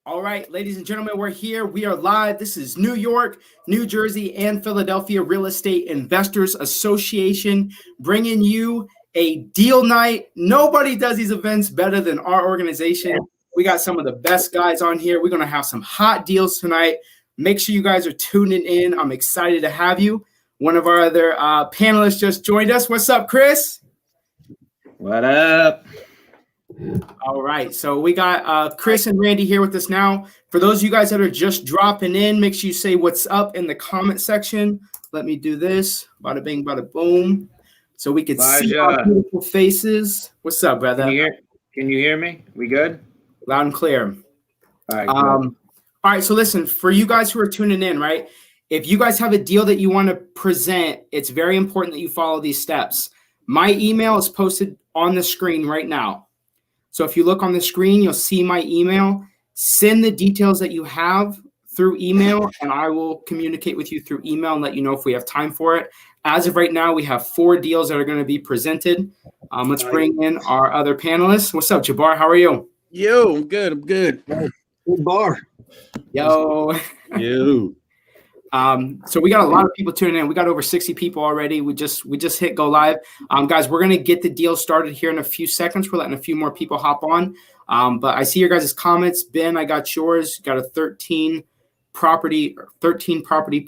All right, ladies and gentlemen, we're here. We are live. This is New York, New Jersey, and Philadelphia Real Estate Investors Association bringing you a deal night. Nobody does these events better than our organization. We got some of the best guys on here. We're going to have some hot deals tonight. Make sure you guys are tuning in. I'm excited to have you. One of our other panelists just joined us. What's up, Chris? What up? All right, so we got Chris and Randy here with us now. For those of you guys that are just dropping in, make sure you say what's up in the comment section. Let me do this. Bada bing, bada boom. So we can see our beautiful faces. What's up, brother? Can you hear me? We good? Loud and clear. All right. All right, so listen, for you guys who are tuning in, right? If you guys have a deal that you want to present, it's very important that you follow these steps. My email is posted on the screen right now. So if you look on the screen, you'll see my email. Send the details that you have through email, and I will communicate with you through email and let you know if we have time for it. As of right now, we have 4 deals that are going to be presented. Let's bring in our other panelists. What's up, Jabbar? How are you? Yo, I'm good. Good bar. Yo. Yo. So we got a lot of people tuning in. We got over 60 people already. We just hit go live. Guys, we're going to get the deal started here in a few seconds. We're letting a few more people hop on. But I see your guys' comments. Ben, I got yours. Got a 13 property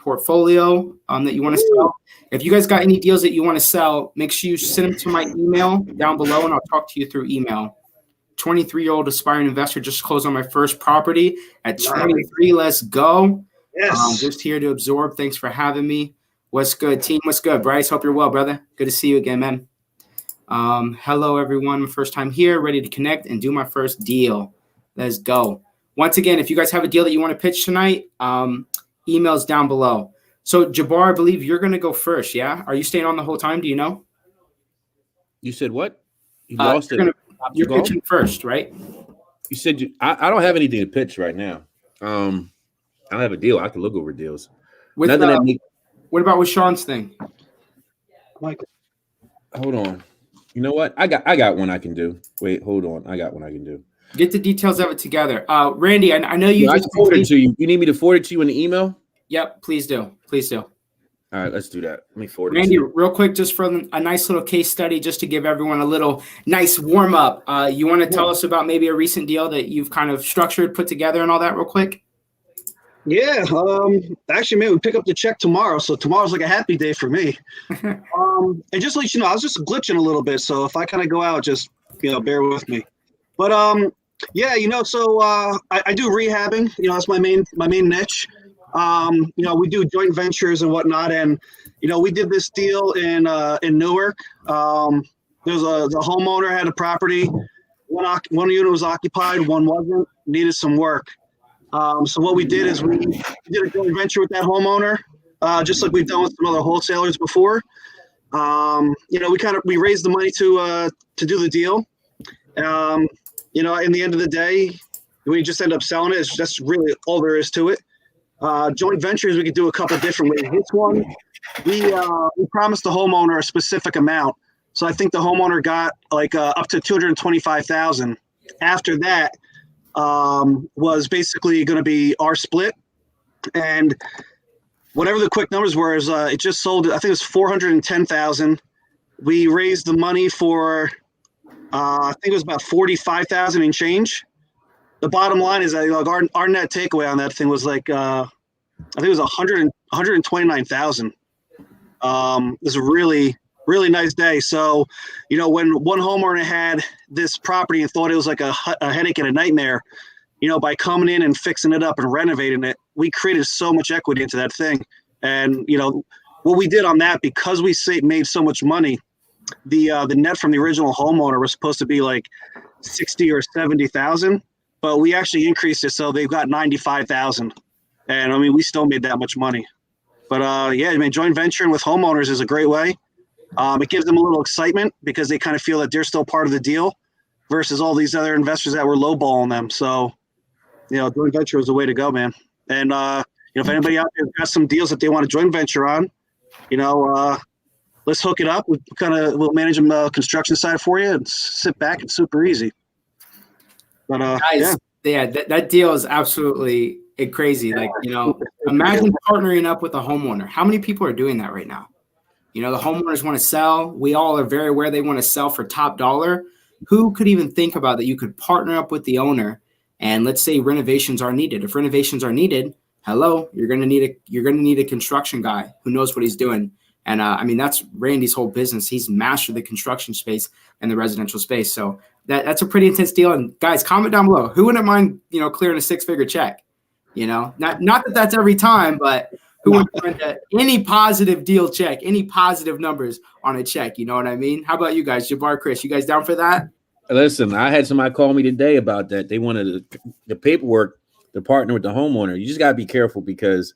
portfolio that you want to sell. If you guys got any deals that you want to sell, make sure you send them to my email down below, and I'll talk to you through email. 23-year-old aspiring investor just closed on my first property at 23. Let's go. Yes. Just here to absorb. Thanks for having me. What's good, team? What's good, Bryce? Hope you're well, brother. Good to see you again, man. Hello, everyone. First time here, ready to connect and do my first deal. Let's go. Once again, if you guys have a deal that you want to pitch tonight, emails down below. So, Jabbar, I believe you're going to go first, yeah? Are you staying on the whole time? Do you know? You said what? You lost it. You're pitching first, right? You said I don't have anything to pitch right now. I don't have a deal. I can look over deals. What about with Sean's thing? Hold on. You know what? I got one I can do. Wait, hold on. I got one I can do. Get the details of it together. Randy, I know you. I can forward it to you. You need me to forward it to you in the email? Yep, please do. Please do. All right, let's do that. Let me forward Randy, it to you. real quick, just for a nice little case study, just to give everyone a little nice warm up. You want to tell us about maybe a recent deal that you've kind of structured, put together, and all that real quick? Yeah, actually, man, we pick up the check tomorrow, so tomorrow's like a happy day for me. And just to let you know, I was just glitching a little bit, so if I kind of go out, just bear with me. But yeah, so I do rehabbing. That's my main niche. We do joint ventures and whatnot, and we did this deal in Newark. There's the homeowner had a property. One unit was occupied, one wasn't. Needed some work. So what we did is we did a joint venture with that homeowner, just like we've done with some other wholesalers before. We raised the money to do the deal. In the end of the day, we just end up selling it. That's really all there is to it. Joint ventures, we could do a couple different ways. This one, we promised the homeowner a specific amount. So I think the homeowner got up to $225,000. After that, was basically going to be our split, and whatever the quick numbers were is it just sold. I think it was $410,000. We raised the money for I think it was about $45,000 and change. The bottom line is that our net takeaway on that thing was I think it was $129,000. It was a really nice day. So, when one homeowner had this property and thought it was like a headache and a nightmare, by coming in and fixing it up and renovating it, we created so much equity into that thing. And, what we did on that, because we made so much money, the net from the original homeowner was supposed to be like 60 or 70,000, but we actually increased it. So they've got 95,000. And we still made that much money. But joint venturing with homeowners is a great way. It gives them a little excitement because they kind of feel that they're still part of the deal versus all these other investors that were lowballing them. So, joint venture is the way to go, man. And, if anybody out there has some deals that they want to joint venture on, let's hook it up. We'll manage them construction side for you and sit back. It's super easy. But guys, Yeah, that deal is absolutely crazy. Like, imagine partnering up with a homeowner. How many people are doing that right now? The homeowners want to sell. We all are very aware they want to sell for top dollar. Who could even think about that? You could partner up with the owner, and let's say renovations are needed. If renovations are needed, hello, you're going to need a construction guy who knows what he's doing. And that's Randy's whole business. He's mastered the construction space and the residential space. So that's a pretty intense deal. And guys, comment down below. Who wouldn't mind, clearing a 6-figure check? Not that that's every time, but who wouldn't mind any positive deal check, any positive numbers on a check? You know what I mean? How about you guys, Jabbar, Chris? You guys down for that? Listen, I had somebody call me today about that. They wanted the paperwork to partner with the homeowner. You just got to be careful because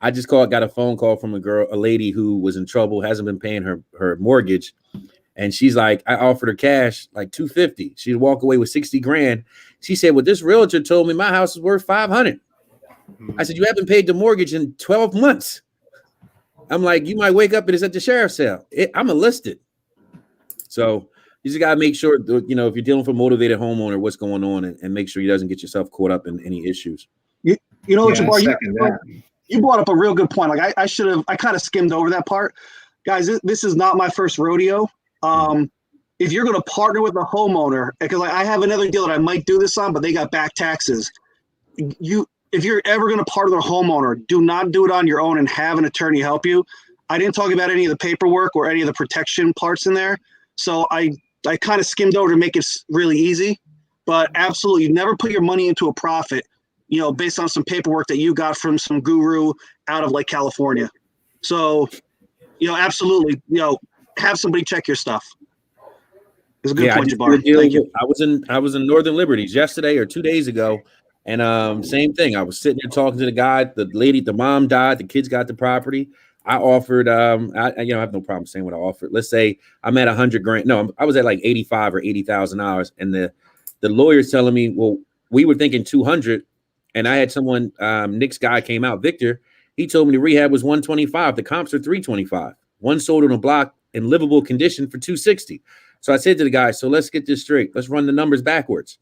I just got a phone call from a lady who was in trouble, hasn't been paying her mortgage. And she's like, I offered her cash, like $250. She'd walk away with 60 grand. She said, well, this realtor told me my house is worth 500. I said, you haven't paid the mortgage in 12 months. I'm like, you might wake up and it's at the sheriff's sale. I'm enlisted. So you just got to make sure, if you're dealing with a motivated homeowner, what's going on and make sure he doesn't get yourself caught up in any issues. Jabbar, you brought up a real good point. Like I kind of skimmed over that part. Guys, this is not my first rodeo. If you're going to partner with a homeowner, because I have another deal that I might do this on, but they got back taxes. If you're ever going to partner with a homeowner, do not do it on your own and have an attorney help you. I didn't talk about any of the paperwork or any of the protection parts in there. So I kind of skimmed over to make it really easy, but absolutely never put your money into a profit, based on some paperwork that you got from some guru out of like California. So, absolutely, have somebody check your stuff. It's a good point, Jabbar. Thank you. I was in Northern Liberties yesterday or 2 days ago. And same thing. I was sitting there talking to the guy, the mom died, the kids got the property. I offered, I have no problem saying what I offered. Let's say I'm at $100,000. No, I was at like $85,000 or $80,000. And the lawyer's telling me, well, we were thinking 200. And I had someone, Nick's guy came out, Victor. He told me the rehab was 125. The comps are 325. One sold on a block in livable condition for 260. So I said to the guy, so let's get this straight. Let's run the numbers backwards.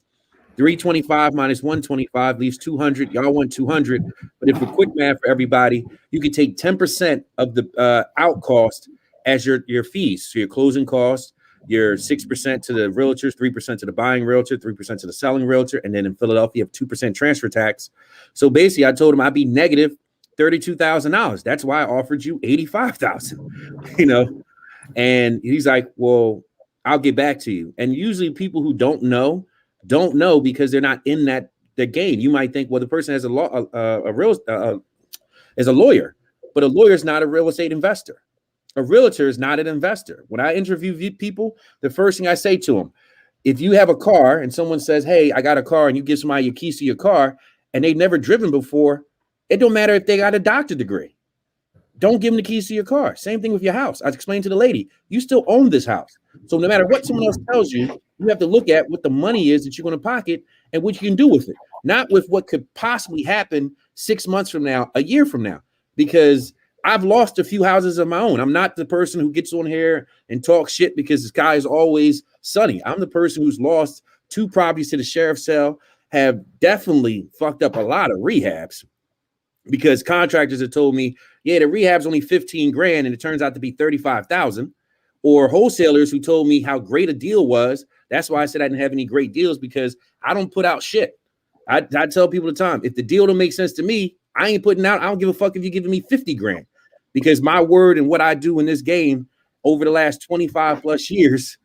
325 minus 125 leaves 200. Y'all want 200. But if we're quick math for everybody, you can take 10% of the out cost as your fees. So your closing costs, your 6% to the realtors, 3% to the buying realtor, 3% to the selling realtor. And then in Philadelphia, you have 2% transfer tax. So basically, I told him I'd be negative $32,000. That's why I offered you $85,000, And he's like, well, I'll get back to you. And usually people who don't know because they're not in the game. You might think, well, the person has is a lawyer, but a lawyer is not a real estate investor. A realtor is not an investor. When I interview people, the first thing I say to them, if you have a car and someone says, hey, I got a car, and you give somebody your keys to your car and they've never driven before, it don't matter if they got a doctorate degree. Don't give them the keys to your car. Same thing with your house. I explained to the lady, you still own this house. So no matter what someone else tells you, you have to look at what the money is that you're going to pocket and what you can do with it, not with what could possibly happen 6 months from now, a year from now, because I've lost a few houses of my own. I'm not the person who gets on here and talks shit because the sky is always sunny. I'm the person who's lost 2 properties to the sheriff's sale, have definitely fucked up a lot of rehabs because contractors have told me, yeah, the rehab's only 15 grand and it turns out to be 35,000. Or wholesalers who told me how great a deal was. That's why I said I didn't have any great deals, because I don't put out shit. I tell people the time, if the deal don't make sense to me, I ain't putting out. I don't give a fuck if you're giving me 50 grand, because my word and what I do in this game over the last 25 plus years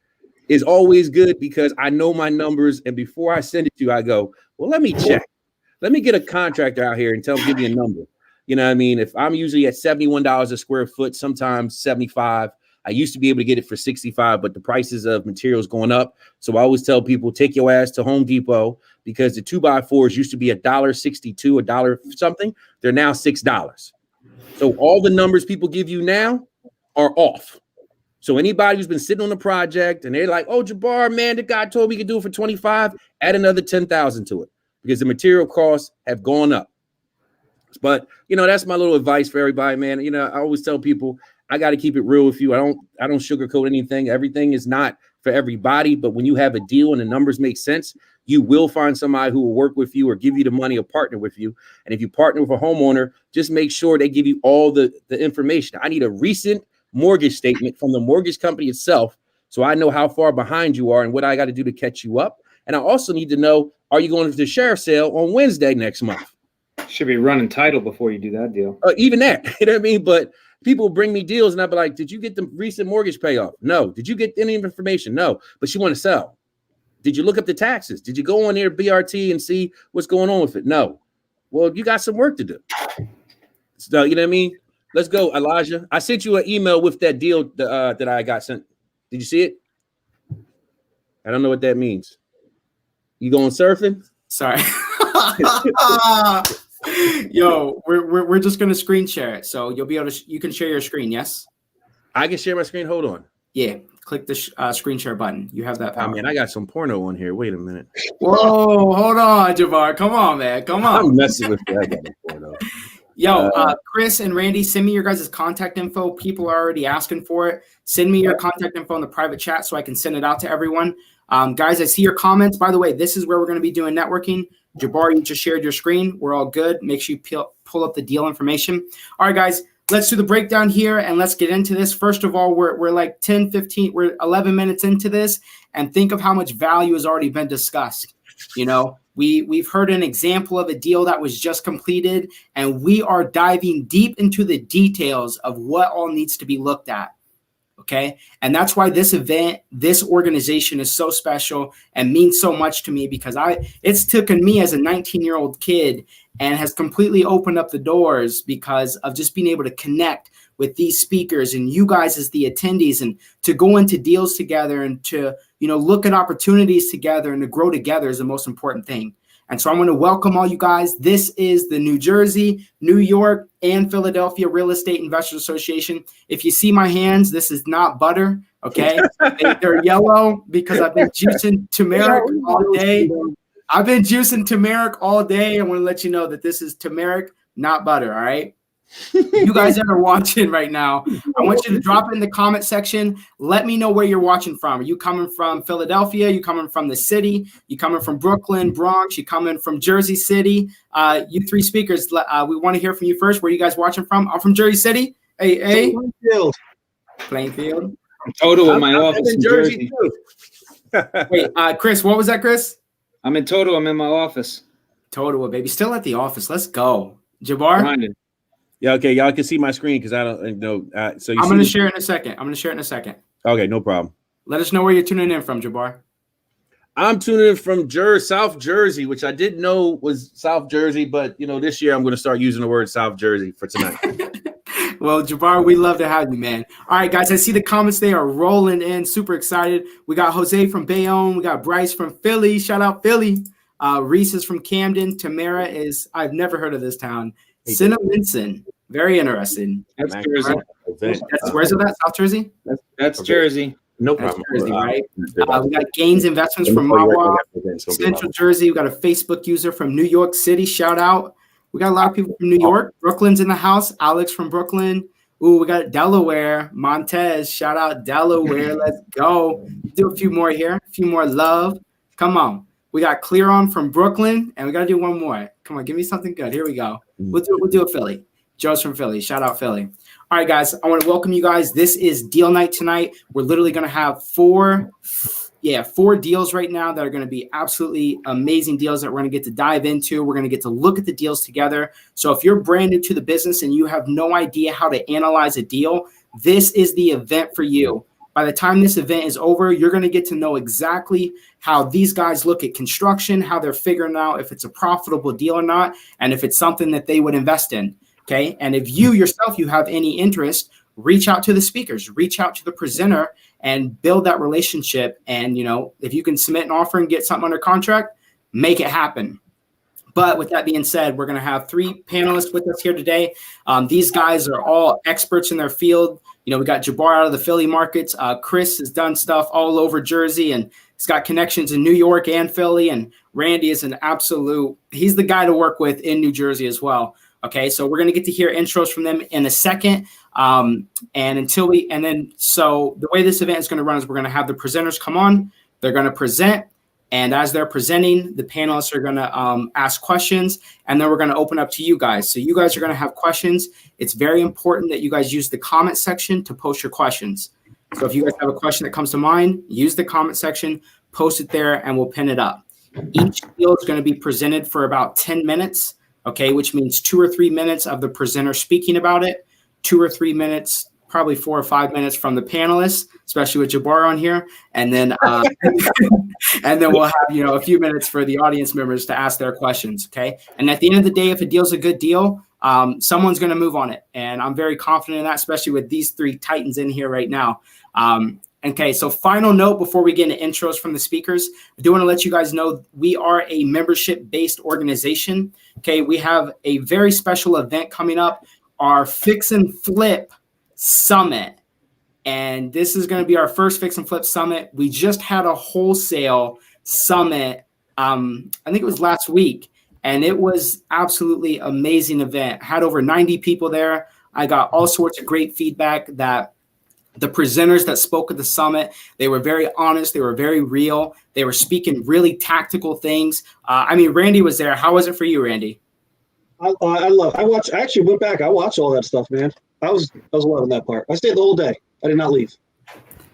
is always good, because I know my numbers. And before I send it to you, I go, well, let me check. Let me get a contractor out here and tell him, give me a number. You know what I mean? If I'm usually at $71 a square foot, sometimes 75. I used to be able to get it for 65, but the prices of materials going up. So I always tell people, take your ass to Home Depot, because the 2x4s used to be $1.62, $1 something. They're now $6. So all the numbers people give you now are off. So anybody who's been sitting on a project and they're like, oh, Jabbar, man, the guy told me he could do it for 25, add another 10,000 to it, because the material costs have gone up. But, that's my little advice for everybody, man. I always tell people, I got to keep it real with you. I don't sugarcoat anything. Everything is not for everybody. But when you have a deal and the numbers make sense, you will find somebody who will work with you or give you the money or partner with you. And if you partner with a homeowner, just make sure they give you all the information. I need a recent mortgage statement from the mortgage company itself, so I know how far behind you are and what I got to do to catch you up. And I also need to know, are you going to the sheriff's sale on Wednesday next month? Should be running title before you do that deal. Even that, you know what I mean? But people bring me deals and I'll be like, did you get the recent mortgage payoff? No. Did you get any information? No. But you want to sell. Did you look up the taxes? Did you go on there BRT and see what's going on with it? No. Well, you got some work to do. So, you know what I mean? Let's go, Elijah. I sent you an email with that deal that I got sent. Did you see it? I don't know what that means. You going surfing? Sorry. Yo, we're just gonna screen share it, so you'll be able to. You can share your screen. Yes. I can share my screen. Hold on. Yeah. Click the screen share button. You have that power. I mean, I got some porno on here. Wait a minute. Whoa, hold on, Jabbar. Come on, man. Come on. I'm messing with you. I got the porno. Yo, Chris and Randy, send me your guys' contact info. People are already asking for it. Send me your contact info in the private chat so I can send it out to everyone. Guys, I see your comments. By the way, this is where we're going to be doing networking. Jabbar, you just shared your screen. We're all good. Make sure you pull up the deal information. All right, guys, let's do the breakdown here and let's get into this. First of all, we're like 10, 15, we're 11 minutes into this, and think of how much value has already been discussed. You know, we've heard an example of a deal that was just completed, and we are diving deep into the details of what all needs to be looked at. Okay. And that's why this event, this organization is so special and means so much to me, because it's taken me as a 19-year-old kid and has completely opened up the doors because of just being able to connect with these speakers and you guys as the attendees, and to go into deals together and to, look at opportunities together and to grow together is the most important thing. And so I'm going to welcome all you guys. This is the New Jersey, New York, and Philadelphia Real Estate Investors Association. If you see my hands, this is not butter, okay? They're yellow because I've been juicing turmeric all day. I want to let you know that this is turmeric, not butter, all right? You guys that are watching right now, I want you to drop it in the comment section. Let me know where you're watching from. Are you coming from Philadelphia? You coming from the city? You coming from Brooklyn, Bronx? You coming from Jersey City? You three speakers, we want to hear from you first. Where are you guys watching from? I'm from Jersey City. Hey. Plainfield. I'm total in my office in Jersey. Wait, Chris, what was that, Chris? I'm in total. I'm in my office. Total, baby. Still at the office. Let's go. Jabbar? Grinding. Yeah, okay. Y'all can see my screen because I don't know. So I'm going to share it in a second. Okay, no problem. Let us know where you're tuning in from, Jabbar. I'm tuning in from South Jersey, which I didn't know was South Jersey, but this year I'm going to start using the word South Jersey for tonight. Well, Jabbar, we love to have you, man. All right, guys, I see the comments. They are rolling in. Super excited. We got Jose from Bayonne. We got Bryce from Philly. Shout out Philly. Reese is from Camden. Tamara is, I've never heard of this town. Cinnamon. Very interesting. That's Jersey. Where's it at? South Jersey? That's Jersey. No problem. Jersey, right? We got Gaines Investments from Mawa. Central Jersey. We got a Facebook user from New York City. Shout out. We got a lot of people from New York. Brooklyn's in the house. Alex from Brooklyn. Ooh, we got Delaware. Montez. Shout out Delaware. Let's go. Do a few more here. A few more love. Come on. We got Clearon from Brooklyn, and we got to do one more. Come on, give me something good. Here we go. We'll do a Philly. Joe's from Philly. Shout out Philly. All right, guys, I want to welcome you guys. This is deal night tonight. We're literally going to have four deals right now that are going to be absolutely amazing deals that we're going to get to dive into. We're going to get to look at the deals together. So if you're brand new to the business and you have no idea how to analyze a deal, this is the event for you. By the time this event is over, you're going to get to know exactly how these guys look at construction, how they're figuring out if it's a profitable deal or not, and if it's something that they would invest in. Okay. And if you yourself, you have any interest, reach out to the speakers, reach out to the presenter and build that relationship. And, if you can submit an offer and get something under contract, make it happen. But with that being said, we're going to have three panelists with us here today. These guys are all experts in their field. We got Jabbar out of the Philly markets. Chris has done stuff all over Jersey and he's got connections in New York and Philly. And Randy is he's the guy to work with in New Jersey as well. Okay, so we're going to get to hear intros from them in a second. So the way this event is going to run is we're going to have the presenters come on. They're going to present. And as they're presenting, the panelists are going to ask questions, and then we're going to open up to you guys. So you guys are going to have questions. It's very important that you guys use the comment section to post your questions. So if you guys have a question that comes to mind, use the comment section, post it there, and we'll pin it up. Each deal is going to be presented for about 10 minutes, okay, which means 2 or 3 minutes of the presenter speaking about it, 2 or 3 minutes, probably 4 or 5 minutes from the panelists, especially with Jabbar on here, and then and then we'll have a few minutes for the audience members to ask their questions, okay? And at the end of the day, if a deal's a good deal, someone's going to move on it, and I'm very confident in that, especially with these 3 titans in here right now. Okay, so final note before we get into intros from the speakers, I do want to let you guys know we are a membership-based organization. Okay, we have a very special event coming up, our Fix and Flip Summit. And this is going to be our first Fix and Flip Summit. We just had a wholesale summit, I think it was last week, and it was absolutely amazing event. Had over 90 people there. I got all sorts of great feedback that the presenters that spoke at the summit, they were very honest. They were very real. They were speaking really tactical things. Randy was there. How was it for you, Randy? I actually went back. I watched all that stuff, man. I was loving that part. I stayed the whole day. I did not leave.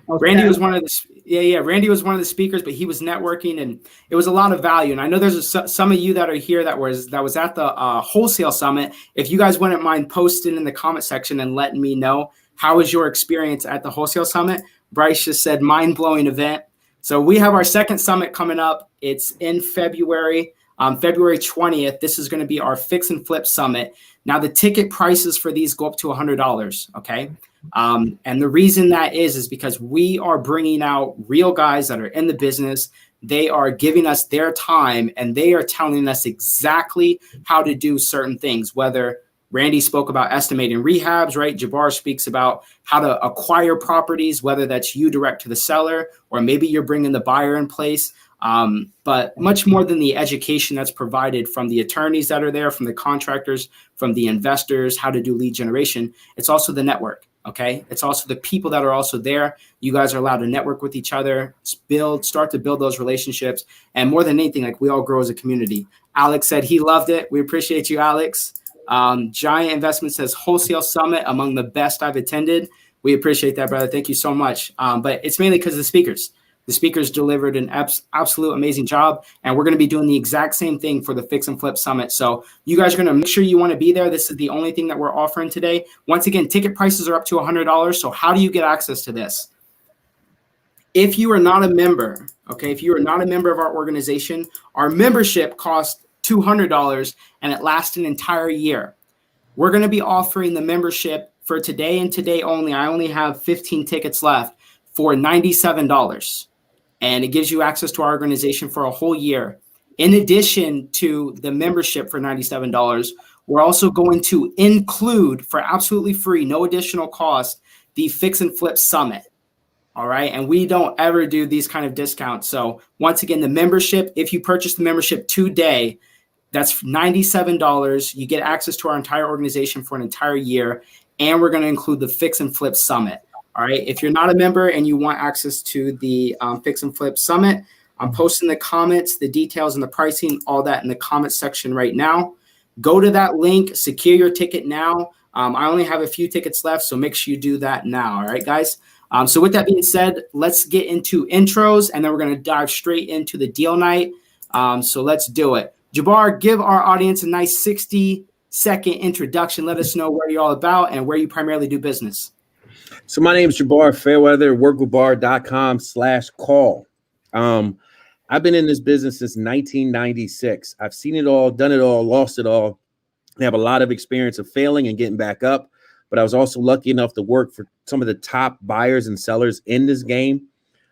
Randy was one of the Randy was one of the speakers, but he was networking, and it was a lot of value. And I know there's some of you that are here that was at the wholesale summit. If you guys wouldn't mind posting in the comment section and letting me know how was your experience at the wholesale summit. Bryce just said mind-blowing event. So we have our second summit coming up. It's in February. February 20th, this is going to be our Fix and Flip Summit. Now, the ticket prices for these go up to $100, okay? And the reason that is because we are bringing out real guys that are in the business. They are giving us their time, and they are telling us exactly how to do certain things, whether Randy spoke about estimating rehabs, right? Jabbar speaks about how to acquire properties, whether that's you direct to the seller, or maybe you're bringing the buyer in place. But much more than the education that's provided from the attorneys that are there, from the contractors, from the investors, how to do lead generation. It's also the network, okay? It's also the people that are also there. You guys are allowed to network with each other, start to build those relationships. And more than anything, like we all grow as a community. Alex said he loved it. We appreciate you, Alex. Giant Investment says wholesale summit among the best I've attended. We appreciate that, brother. Thank you so much. But it's mainly because of the speakers. The speakers delivered an absolute amazing job, and we're going to be doing the exact same thing for the Fix and Flip Summit. So you guys are going to make sure you want to be there. This is the only thing that we're offering today. Once again, ticket prices are up to $100. So how do you get access to this? If you are not a member, okay, if you are not a member of our organization, our membership costs $200 and it lasts an entire year. We're going to be offering the membership for today and today only. I only have 15 tickets left for $97. And it gives you access to our organization for a whole year. In addition to the membership for $97, we're also going to include for absolutely free, no additional cost, the Fix and Flip Summit. All right. And we don't ever do these kind of discounts. So once again, the membership, if you purchase the membership today, that's $97. You get access to our entire organization for an entire year. And we're going to include the Fix and Flip Summit. All right. If you're not a member and you want access to the Fix and Flip Summit, I'm posting the comments, the details and the pricing, all that in the comments section right now. Go to that link, secure your ticket now. I only have a few tickets left, so make sure you do that now. All right, guys. So with that being said, let's get into intros, and then we're going to dive straight into the deal night. So let's do it. Jabbar, give our audience a nice 60-second introduction. Let us know where you're all about and where you primarily do business. So my name is Jabbar Fairweather, workwithbar.com/call. I've been in this business since 1996. I've seen it all, done it all, lost it all. I have a lot of experience of failing and getting back up, but I was also lucky enough to work for some of the top buyers and sellers in this game.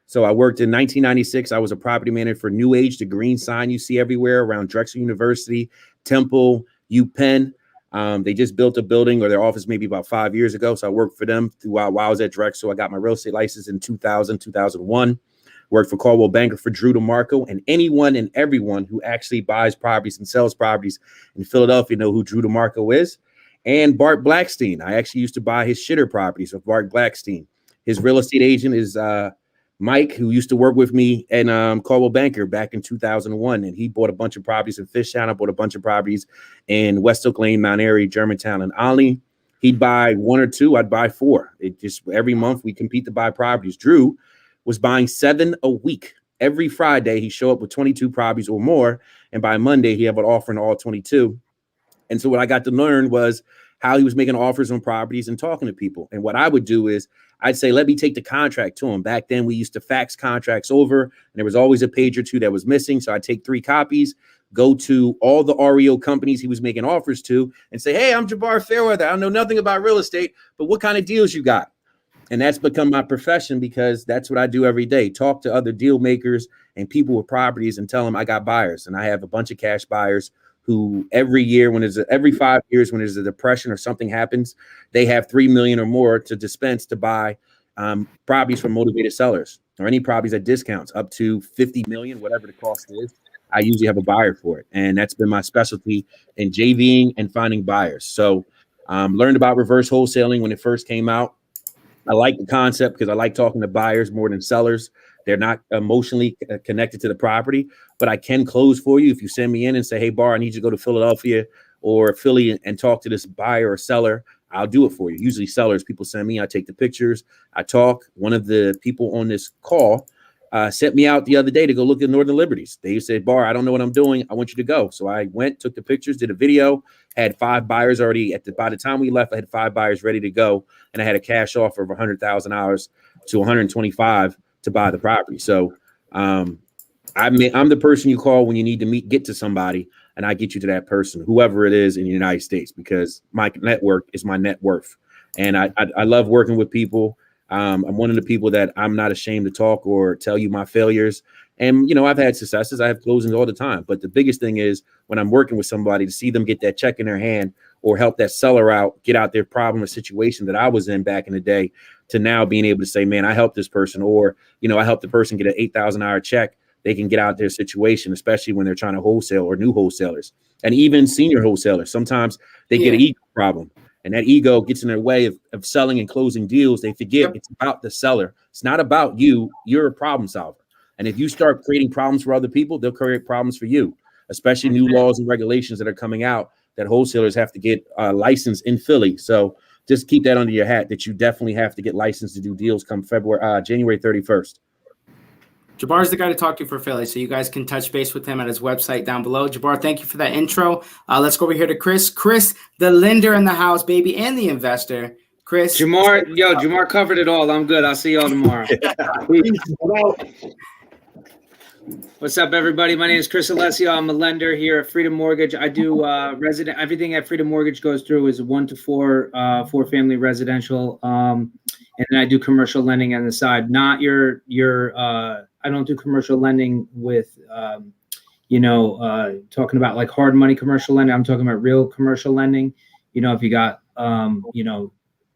So I worked in 1996. I was a property manager for New Age, the green sign you see everywhere around Drexel University, Temple, UPenn. They just built a building or their office maybe about 5 years ago. So I worked for them while I was at Drexel. I got my real estate license in 2000, 2001. worked for Caldwell Banker for Drew DeMarco, and anyone and everyone who actually buys properties and sells properties in Philadelphia know who Drew DeMarco is. And Bart Blackstein. I actually used to buy his shitter properties of Bart Blackstein. His real estate agent is Mike, who used to work with me at Caldwell Banker back in 2001. And he bought a bunch of properties in Fishtown. I bought a bunch of properties in West Oak Lane, Mount Airy, Germantown, and Olney. He'd buy 1 or 2. I'd buy 4. It just every month we compete to buy properties. Drew was buying 7 a week. Every Friday, he show up with 22 properties or more. And by Monday, he had an offer in all 22. And so what I got to learn was how he was making offers on properties and talking to people. And what I would do is I'd say, let me take the contract to him. Back then, we used to fax contracts over, and there was always a page or two that was missing. So I'd take 3 copies, go to all the REO companies he was making offers to, and say, hey, I'm Jabbar Fairweather. I know nothing about real estate, but what kind of deals you got? And that's become my profession because that's what I do every day. Talk to other deal makers and people with properties and tell them I got buyers. And I have a bunch of cash buyers who every 5 years, when there's a depression or something happens, they have $3 million or more to dispense to buy properties from motivated sellers or any properties at discounts up to $50 million, whatever the cost is. I usually have a buyer for it. And that's been my specialty in JVing and finding buyers. So learned about reverse wholesaling when it first came out. I like the concept because I like talking to buyers more than sellers. They're not emotionally connected to the property, but I can close for you if you send me in and say, hey, Bar, I need you to go to Philadelphia or Philly and talk to this buyer or seller. I'll do it for you. Usually sellers, people send me, I take the pictures, I talk. One of the people on this call sent me out the other day to go look at Northern Liberties. They said, Bar, I don't know what I'm doing. I want you to go. So I went, took the pictures, did a video, had 5 buyers already. By the time we left, I had 5 buyers ready to go. And I had a cash offer of $100,000 to $125,000 to buy the property. So I'm the person you call when you need to get to somebody, and I get you to that person, whoever it is in the United States, because my network is my net worth. And I love working with people. I'm one of the people that I'm not ashamed to talk or tell you my failures. And, you know, I've had successes. I have closings all the time. But the biggest thing is when I'm working with somebody to see them get that check in their hand or help that seller out, get out their problem or situation that I was in back in the day, to now being able to say, man, I helped this person, or, you know, I helped the person get an $8,000 check. They can get out their situation, especially when they're trying to wholesale or new wholesalers and even senior wholesalers. Sometimes they get an ego problem. And that ego gets in their way of selling and closing deals. They forget it's about the seller. It's not about you. You're a problem solver. And if you start creating problems for other people, they'll create problems for you, especially new laws and regulations that are coming out that wholesalers have to get licensed in Philly. So just keep that under your hat that you definitely have to get licensed to do deals come January 31st. Jabbar's the guy to talk to for Philly, so you guys can touch base with him at his website down below. Jabbar, thank you for that intro. Let's go over here to Chris. Chris, the lender in the house, baby, and the investor. Chris. Jamar covered it all. I'm good. I'll see y'all tomorrow. What's up, everybody? My name is Chris Alessio. I'm a lender here at Freedom Mortgage. I do everything at Freedom Mortgage goes through is 1 to 4, 4-family residential. And then I do commercial lending on the side. Not your I don't do commercial lending with, talking about like hard money commercial lending. I'm talking about real commercial lending. You know, if you got,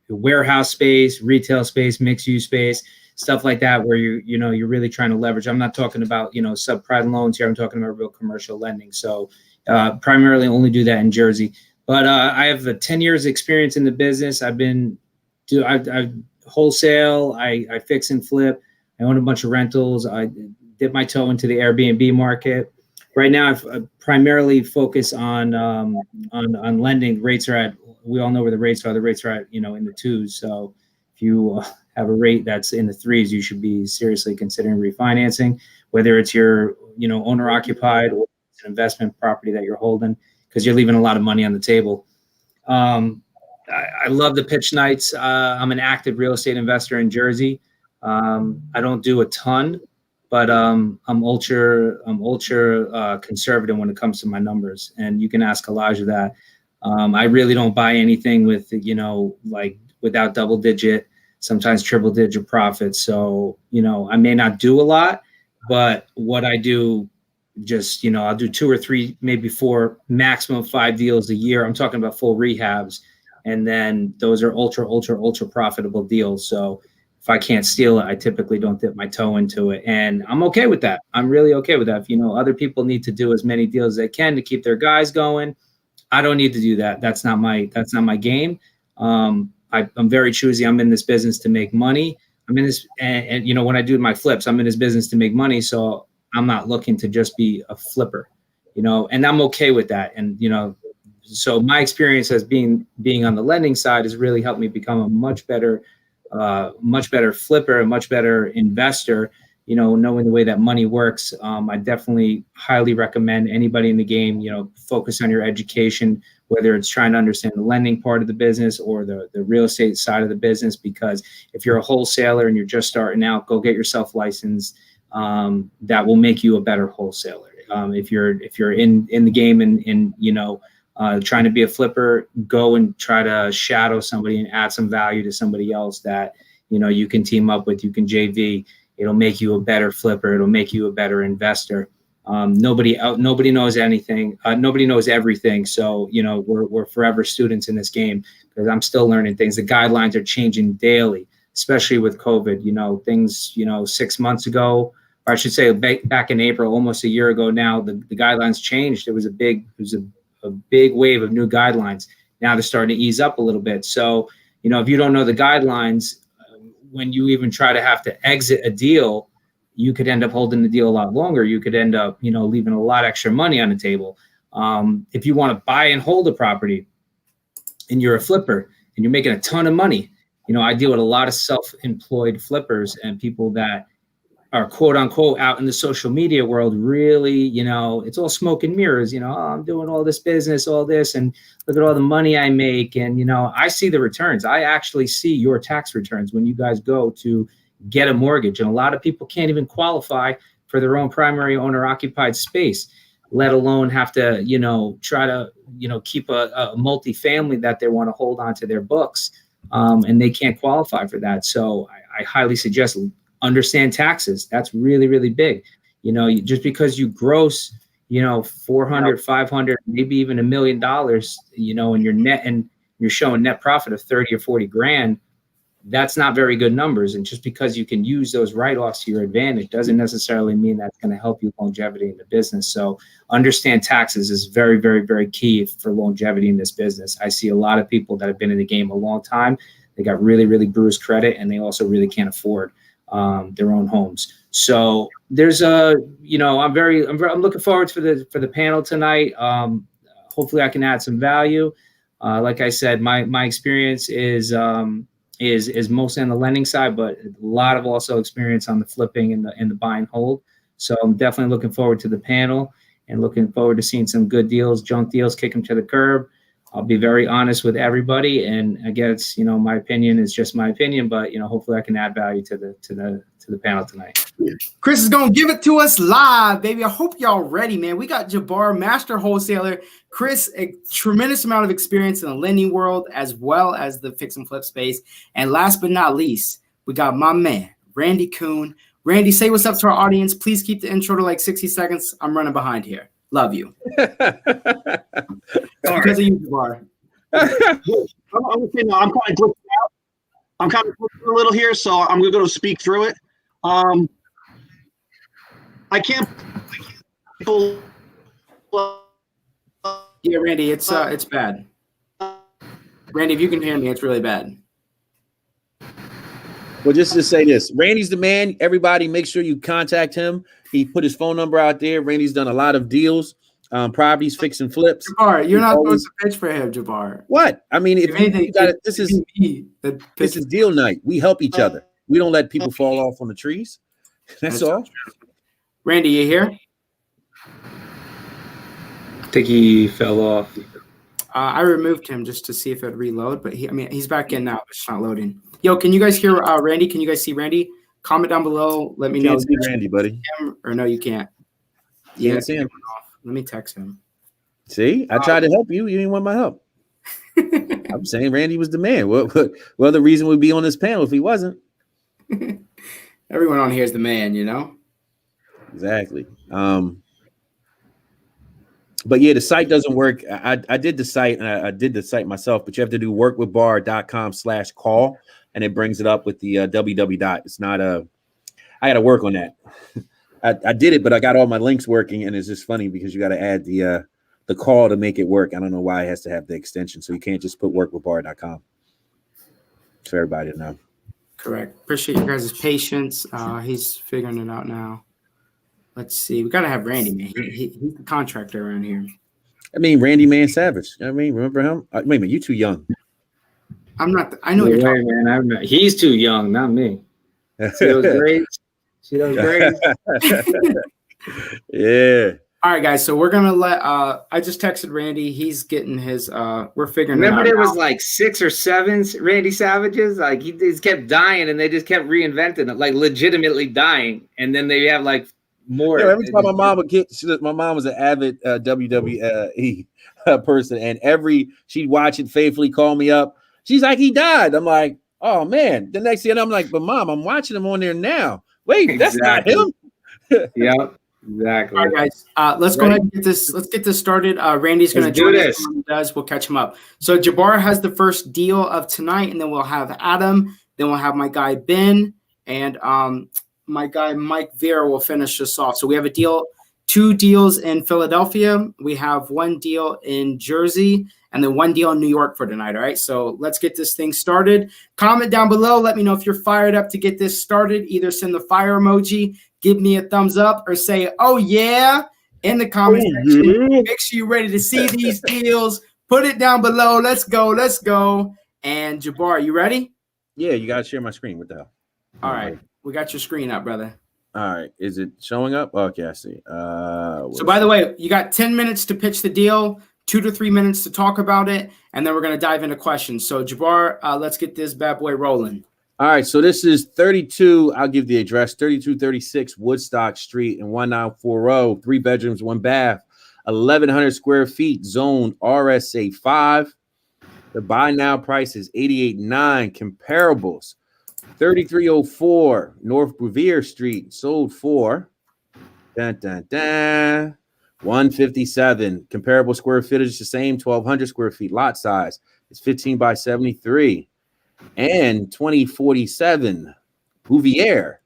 warehouse space, retail space, mixed use space, stuff like that, where you're really trying to leverage. I'm not talking about, subprime loans here. I'm talking about real commercial lending. So primarily only do that in Jersey. But I have 10 years experience in the business. I wholesale, I fix and flip. I own a bunch of rentals. I dip my toe into the Airbnb market. Right now, I've primarily focused on lending. Rates are we all know where the rates are. The rates are at, in the 2s. So if you have a rate that's in the 3s, you should be seriously considering refinancing, whether it's your, owner occupied or it's an investment property that you're holding, because you're leaving a lot of money on the table. I love the pitch nights. I'm an active real estate investor in Jersey. I don't do a ton, but I'm ultra conservative when it comes to my numbers. And you can ask Elijah that. I really don't buy anything with, like without double digit, sometimes triple digit profits. So, I may not do a lot, but what I do, just, I'll do 2 or 3, maybe 4, maximum 5 deals a year. I'm talking about full rehabs. And then those are ultra profitable deals. So if I can't steal it, I typically don't dip my toe into it. And I'm okay with that. I'm really okay with that. If, other people need to do as many deals as they can to keep their guys going, I don't need to do that. That's not my game. I'm very choosy. I'm in this business to make money. I'm in this, and when I do my flips, I'm in this business to make money. So I'm not looking to just be a flipper, and I'm okay with that. And, so my experience as being on the lending side has really helped me become a much better flipper, a much better investor, knowing the way that money works. I definitely highly recommend anybody in the game, focus on your education, whether it's trying to understand the lending part of the business or the real estate side of the business, because if you're a wholesaler and you're just starting out, go get yourself licensed. That will make you a better wholesaler. If you're in the game and trying to be a flipper, go and try to shadow somebody and add some value to somebody else that, you can team up with, you can JV. It'll make you a better flipper. It'll make you a better investor. Nobody knows anything. Nobody knows everything. So, we're forever students in this game, because I'm still learning things. The guidelines are changing daily, especially with COVID. Things, 6 months ago, or I should say back in April, almost a year ago now, the guidelines changed. It was a big wave of new guidelines. Now they're starting to ease up a little bit. So, if you don't know the guidelines, when you even try to have to exit a deal, you could end up holding the deal a lot longer. You could end up, leaving a lot extra money on the table. If you want to buy and hold a property and you're a flipper and you're making a ton of money, I deal with a lot of self-employed flippers and people that are quote unquote out in the social media world. Really, it's all smoke and mirrors, oh, I'm doing all this business, all this, and look at all the money I make. And, I see the returns. I actually see your tax returns when you guys go to get a mortgage. And a lot of people can't even qualify for their own primary owner occupied space, let alone have to, try to, keep a multifamily that they want to hold onto their books. And they can't qualify for that. So I highly suggest understand taxes. That's really, really big. Just because you gross, 400, 500, maybe even $1 million, and your net, and you're showing net profit of 30 or 40 grand, that's not very good numbers. And just because you can use those write-offs to your advantage doesn't necessarily mean that's going to help you longevity in the business. So understand taxes is very, very, very key for longevity in this business. I see a lot of people that have been in the game a long time. They got really, really bruised credit, and they also really can't afford their own homes. So there's I'm looking forward for the panel tonight. Hopefully I can add some value. Like I said, my experience is mostly on the lending side, but a lot of also experience on the flipping and the buy and hold. So I'm definitely looking forward to the panel and looking forward to seeing some good deals, junk deals, kick them to the curb. I'll be very honest with everybody, and again, it's my opinion is just my opinion, but hopefully I can add value to the panel tonight. Chris is gonna give it to us live, baby. I hope y'all ready, man. We got Jabbar, master wholesaler. Chris, a tremendous amount of experience in the lending world as well as the fix and flip space. And last but not least, we got my man, Randy Kuhn. Randy, say what's up to our audience. Please keep the intro to like 60 seconds. I'm running behind here. Love you. Because of you, Jabbar. I'm kind of glitching out. I'm kind of glitching a little here, so I'm going to speak through it. I can't. Yeah, Randy, it's bad. Randy, if you can hear me, it's really bad. Well, just to say this, Randy's the man. Everybody, make sure you contact him. He put his phone number out there. Randy's done a lot of deals, properties, fix and flips. Jabbar, you're not supposed to pitch for him, Jabbar. What? I mean, if you got it, this is deal night. We help each other. We don't let people fall off on the trees. That's all. Randy, you here? I think he fell off. I removed him just to see if it'd reload, but he's back in now. It's not loading. Yo, can you guys hear Randy? Can you guys see Randy? Comment down below. Let me know. Can't see Randy, buddy. Or no, you can't. Can't see him. Let me text him. See, I tried to help you. You didn't want my help. I'm saying Randy was the man. Well, the reason we'd be on this panel if he wasn't. Everyone on here is the man, Exactly. But yeah, the site doesn't work. I did the site and I did the site myself, but you have to do workwithbar.com/call. and it brings it up with the www dot. It's not a. I got to work on that. I did it, but I got all my links working, and it's just funny because you got to add the call to make it work. I don't know why it has to have the extension, so you can't just put workwithbar.com. For everybody to know. Correct. Appreciate your guys' patience. He's figuring it out now. Let's see. We got to have Randy, man. He's the contractor around here. I mean, Randy Man Savage. I mean, remember him? Wait a minute, you too young. I'm not. I know you're talking. Man, he's too young, not me. See those grades? See those grades? Yeah. All right, guys. So we're gonna let. I just texted Randy. He's getting his. We're figuring. Remember, it out there now. was like 6 or 7 Randy Savages. Like he just kept dying, and they just kept reinventing it, like legitimately dying. And then they have like more. Yeah, every time my mom would get, my mom was an avid WWE person, and she'd watch it faithfully, call me up. She's like, he died. I'm like, oh man. The next thing I'm like, but mom, I'm watching him on there now. Wait, that's not him. Yeah, exactly. All right, guys. Let's go ahead and get this. Let's get this started. Randy's going to Let's do join us. this. When he does, we'll catch him up. So Jabbar has the first deal of tonight, and then we'll have Adam. Then we'll have my guy Ben, and my guy Mike Vera will finish us off. So we have a deal, 2 deals in Philadelphia. We have 1 deal in Jersey, and then 1 deal in New York for tonight. All right. So let's get this thing started. Comment down below. Let me know if you're fired up to get this started. Either send the fire emoji, give me a thumbs up, or say, oh, yeah, in the comment section. Make sure you're ready to see these deals. Put it down below. Let's go. Let's go. And Jabbar, you ready? Yeah, you got to share my screen. What the hell? All right. We got your screen up, brother. All right. Is it showing up? Okay, I see. So, by the way, you got 10 minutes to pitch the deal, 2 to 3 minutes to talk about it, and then we're going to dive into questions. So, Jabbar, let's get this bad boy rolling. All right. So this is 32. I'll give the address, 3236 Woodstock Street in 1940. 3 bedrooms, 1 bath, 1,100 square feet, zone RSA 5. The buy now price is $88,900. Comparables, 3304 North Revere Street, sold for $157. Comparable square footage the same, 1,200 square feet. Lot size is 15 by 73. And 2047 Bouvier,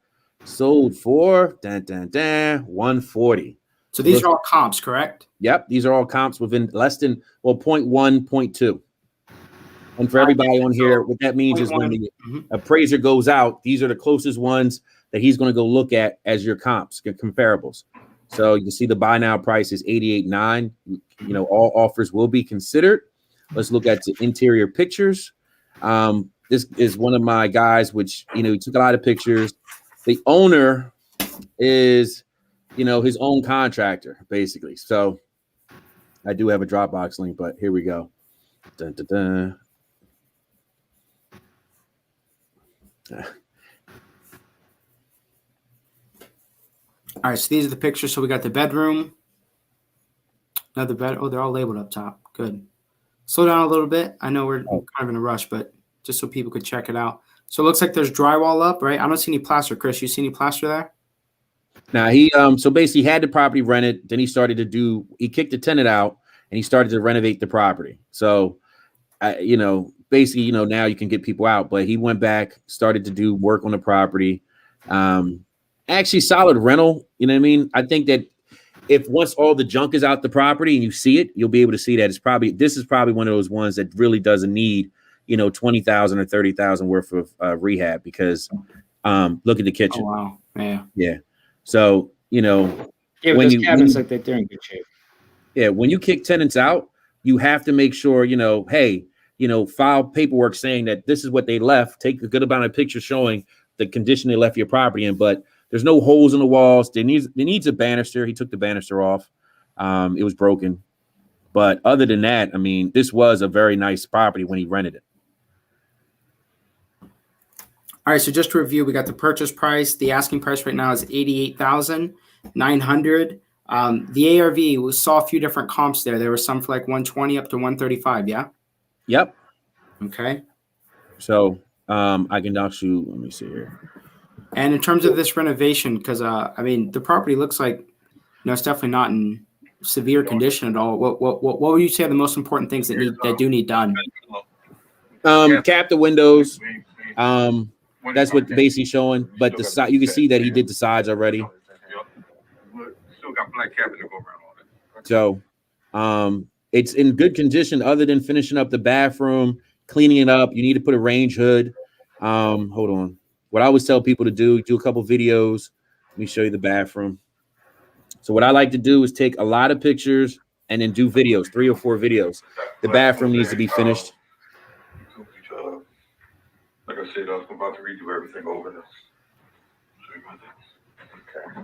sold for $140. So these are all comps, correct? Yep, these are all comps within less than 0.1, 0.2. And for everybody on here, what that means is when the appraiser goes out, these are the closest ones that he's going to go look at as your comps, your comparables. So you can see the buy now price is $88,900. You know, all offers will be considered. Let's look at the interior pictures. This is one of my guys, which, you know, he took a lot of pictures. The owner is, you know, his own contractor, basically. So I do have a Dropbox link, but here we go. Dun, dun, dun. All right, so these are the pictures. So we got the bedroom, another bed. Oh, they're all labeled up top. Good. Slow down a little bit. I know we're kind of in a rush, but just so people could check it out. So it looks like there's drywall up, right? I don't see any plaster. Chris, you see any plaster there? Now he so basically had the property rented. Then he kicked the tenant out and he started to renovate the property. So, you know, basically, you know, now you can get people out. But he went back, started to do work on the property. Actually, solid rental. You know what I mean? I think that if once all the junk is out the property and you see it, you'll be able to see that this is probably one of those ones that really doesn't need, you know, $20,000 or $30,000 worth of rehab because look at the kitchen. Oh, wow. Yeah. So, you know, when those cabinets like that, they're in good shape. Yeah. When you kick tenants out, you have to make sure, you know, hey, you know, file paperwork saying that this is what they left. Take a good amount of pictures showing the condition they left your property in, but there's no holes in the walls. There needs a banister. He took the banister off. It was broken. But other than that, I mean, this was a very nice property when he rented it. All right, so just to review, we got the purchase price. The asking price right now is $88,900. The ARV, we saw a few different comps there. There were some for like 120 up to 135, yeah? Yep. Okay. So I can actually, let me see here. And in terms of this renovation, because, I mean, the property looks like, you know, it's definitely not in severe condition at all. What would you say are the most important things that do need done? Cap the windows. That's what basically showing. But the side, you can see that he did the sides already. Still got black cabin to go around on it. So it's in good condition other than finishing up the bathroom, cleaning it up. You need to put a range hood. Hold on. What I always tell people to do a couple videos. Let me show you the bathroom. So what I like to do is take a lot of pictures and then do videos, 3 or 4 videos. The bathroom needs to be finished. Like I said, I was about to redo everything over this. Okay.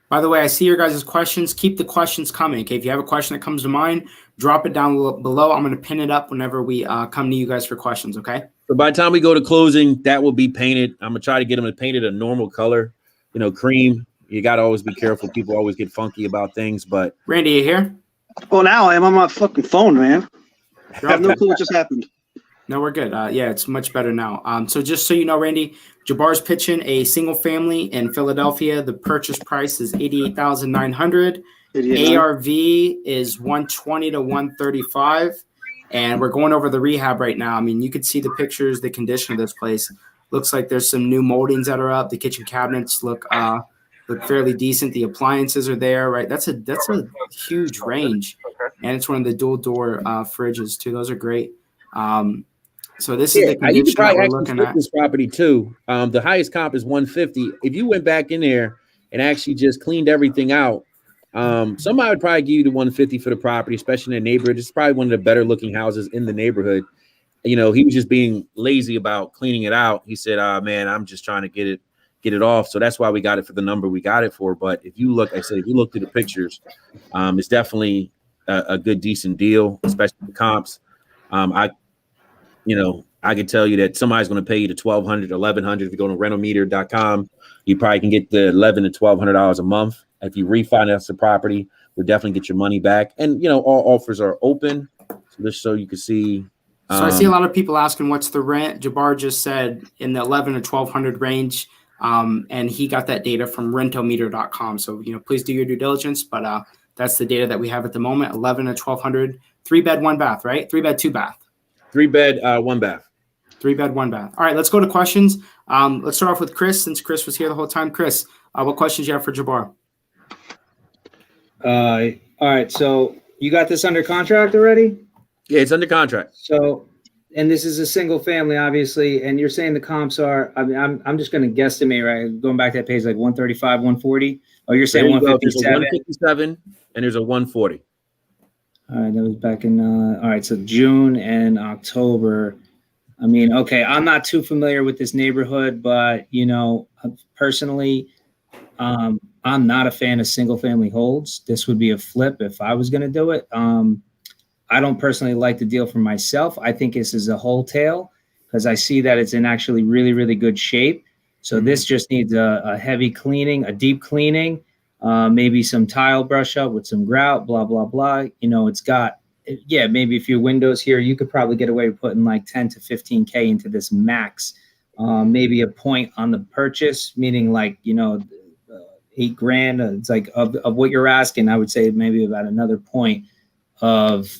By the way, I see your guys' questions. Keep the questions coming. Okay, if you have a question that comes to mind, drop it down below. I'm going to pin it up whenever we come to you guys for questions. Okay. So by the time we go to closing, that will be painted. I'm gonna try to get them to paint it a normal color, cream. You got to always be careful. People always get funky about things, but Randy, you here? Well, now I am on my fucking phone, man. I have no clue what just happened. No, we're good. Yeah, it's much better now. So just so you know, Randy, Jabbar's pitching a single family in Philadelphia. The purchase price is $88,900. ARV is 120 to 135. And we're going over the rehab right now. I mean, you could see the pictures, the condition of this place. Looks like there's some new moldings that are up. The kitchen cabinets look fairly decent. The appliances are there, right? That's a huge range. And it's one of the dual door fridges too. Those are great. So this is the condition that we're looking at. This property too. The highest comp is 150. If you went back in there and actually just cleaned everything out, somebody would probably give you the 150 for the property, especially in the neighborhood. It's probably one of the better looking houses in the neighborhood. He was just being lazy about cleaning it out. He said, man, I'm just trying to get it off. So that's why we got it for the number we got it for. But if you look, if you look through the pictures, it's definitely a good, decent deal, especially the comps. I could tell you that somebody's going to pay you the $1,200, $1,100. If you go to rentalmeter.com, you probably can get the $1,100 to $1,200 a month. If you refinance the property, we'll definitely get your money back. And, all offers are open. So just so you can see. So I see a lot of people asking, what's the rent? Jabbar just said in the $1,100 to $1,200 range. And he got that data from rentalmeter.com. So, please do your due diligence. But that's the data that we have at the moment, $1,100 to $1,200, 3-bed, 1-bath, right? 3-bed, 2-bath. 3-bed, 1-bath. 3-bed, 1-bath. All right, let's go to questions. Let's start off with Chris, since Chris was here the whole time. Chris, what questions you have for Jabbar? All right, so you got this under contract already? Yeah, it's under contract. So, and this is a single family, obviously, and you're saying the comps are, I'm just going to guesstimate, right? Going back to that page, like 135, 140. Oh, you're saying 157? There's a 157 and there's a 140. All right, that was back in, all right, so June and October. I mean, okay, I'm not too familiar with this neighborhood, but, personally, I'm not a fan of single family holds. This would be a flip if I was going to do it. I don't personally like the deal for myself. I think this is a wholesale because I see that it's in actually really, really good shape. So this just needs a heavy cleaning, a deep cleaning, maybe some tile brush up with some grout, blah, blah, blah. It's got, maybe a few windows here. You could probably get away with putting like 10 to 15K into this max. Maybe a point on the purchase, meaning like, $8,000. It's like of what you're asking, I would say maybe about another point of,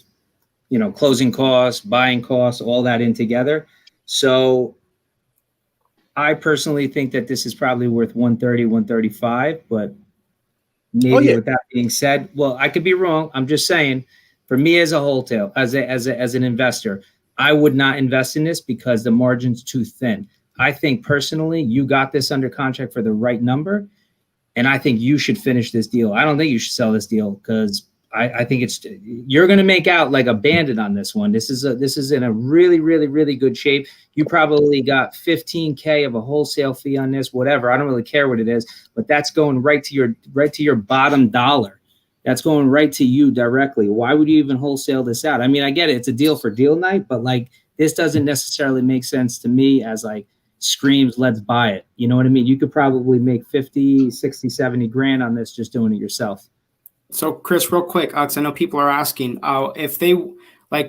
closing costs, buying costs, all that in together. So I personally think that this is probably worth 130, 135, but maybe with that being said, well, I could be wrong. I'm just saying, for me as a wholesale, as an investor, I would not invest in this because the margin's too thin. I think personally, you got this under contract for the right number, and I think you should finish this deal. I don't think you should sell this deal because I think you're going to make out like a bandit on this one. This is in a really, really, really good shape. You probably got 15K of a wholesale fee on this, whatever. I don't really care what it is, but that's going right to your bottom dollar. That's going right to you directly. Why would you even wholesale this out? I mean, I get it. It's a deal for deal night, but like this doesn't necessarily make sense to me as like screams, let's buy it. You know what I mean? You could probably make 50, 60, 70 grand on this just doing it yourself. So, Chris, real quick, because I know people are asking, if they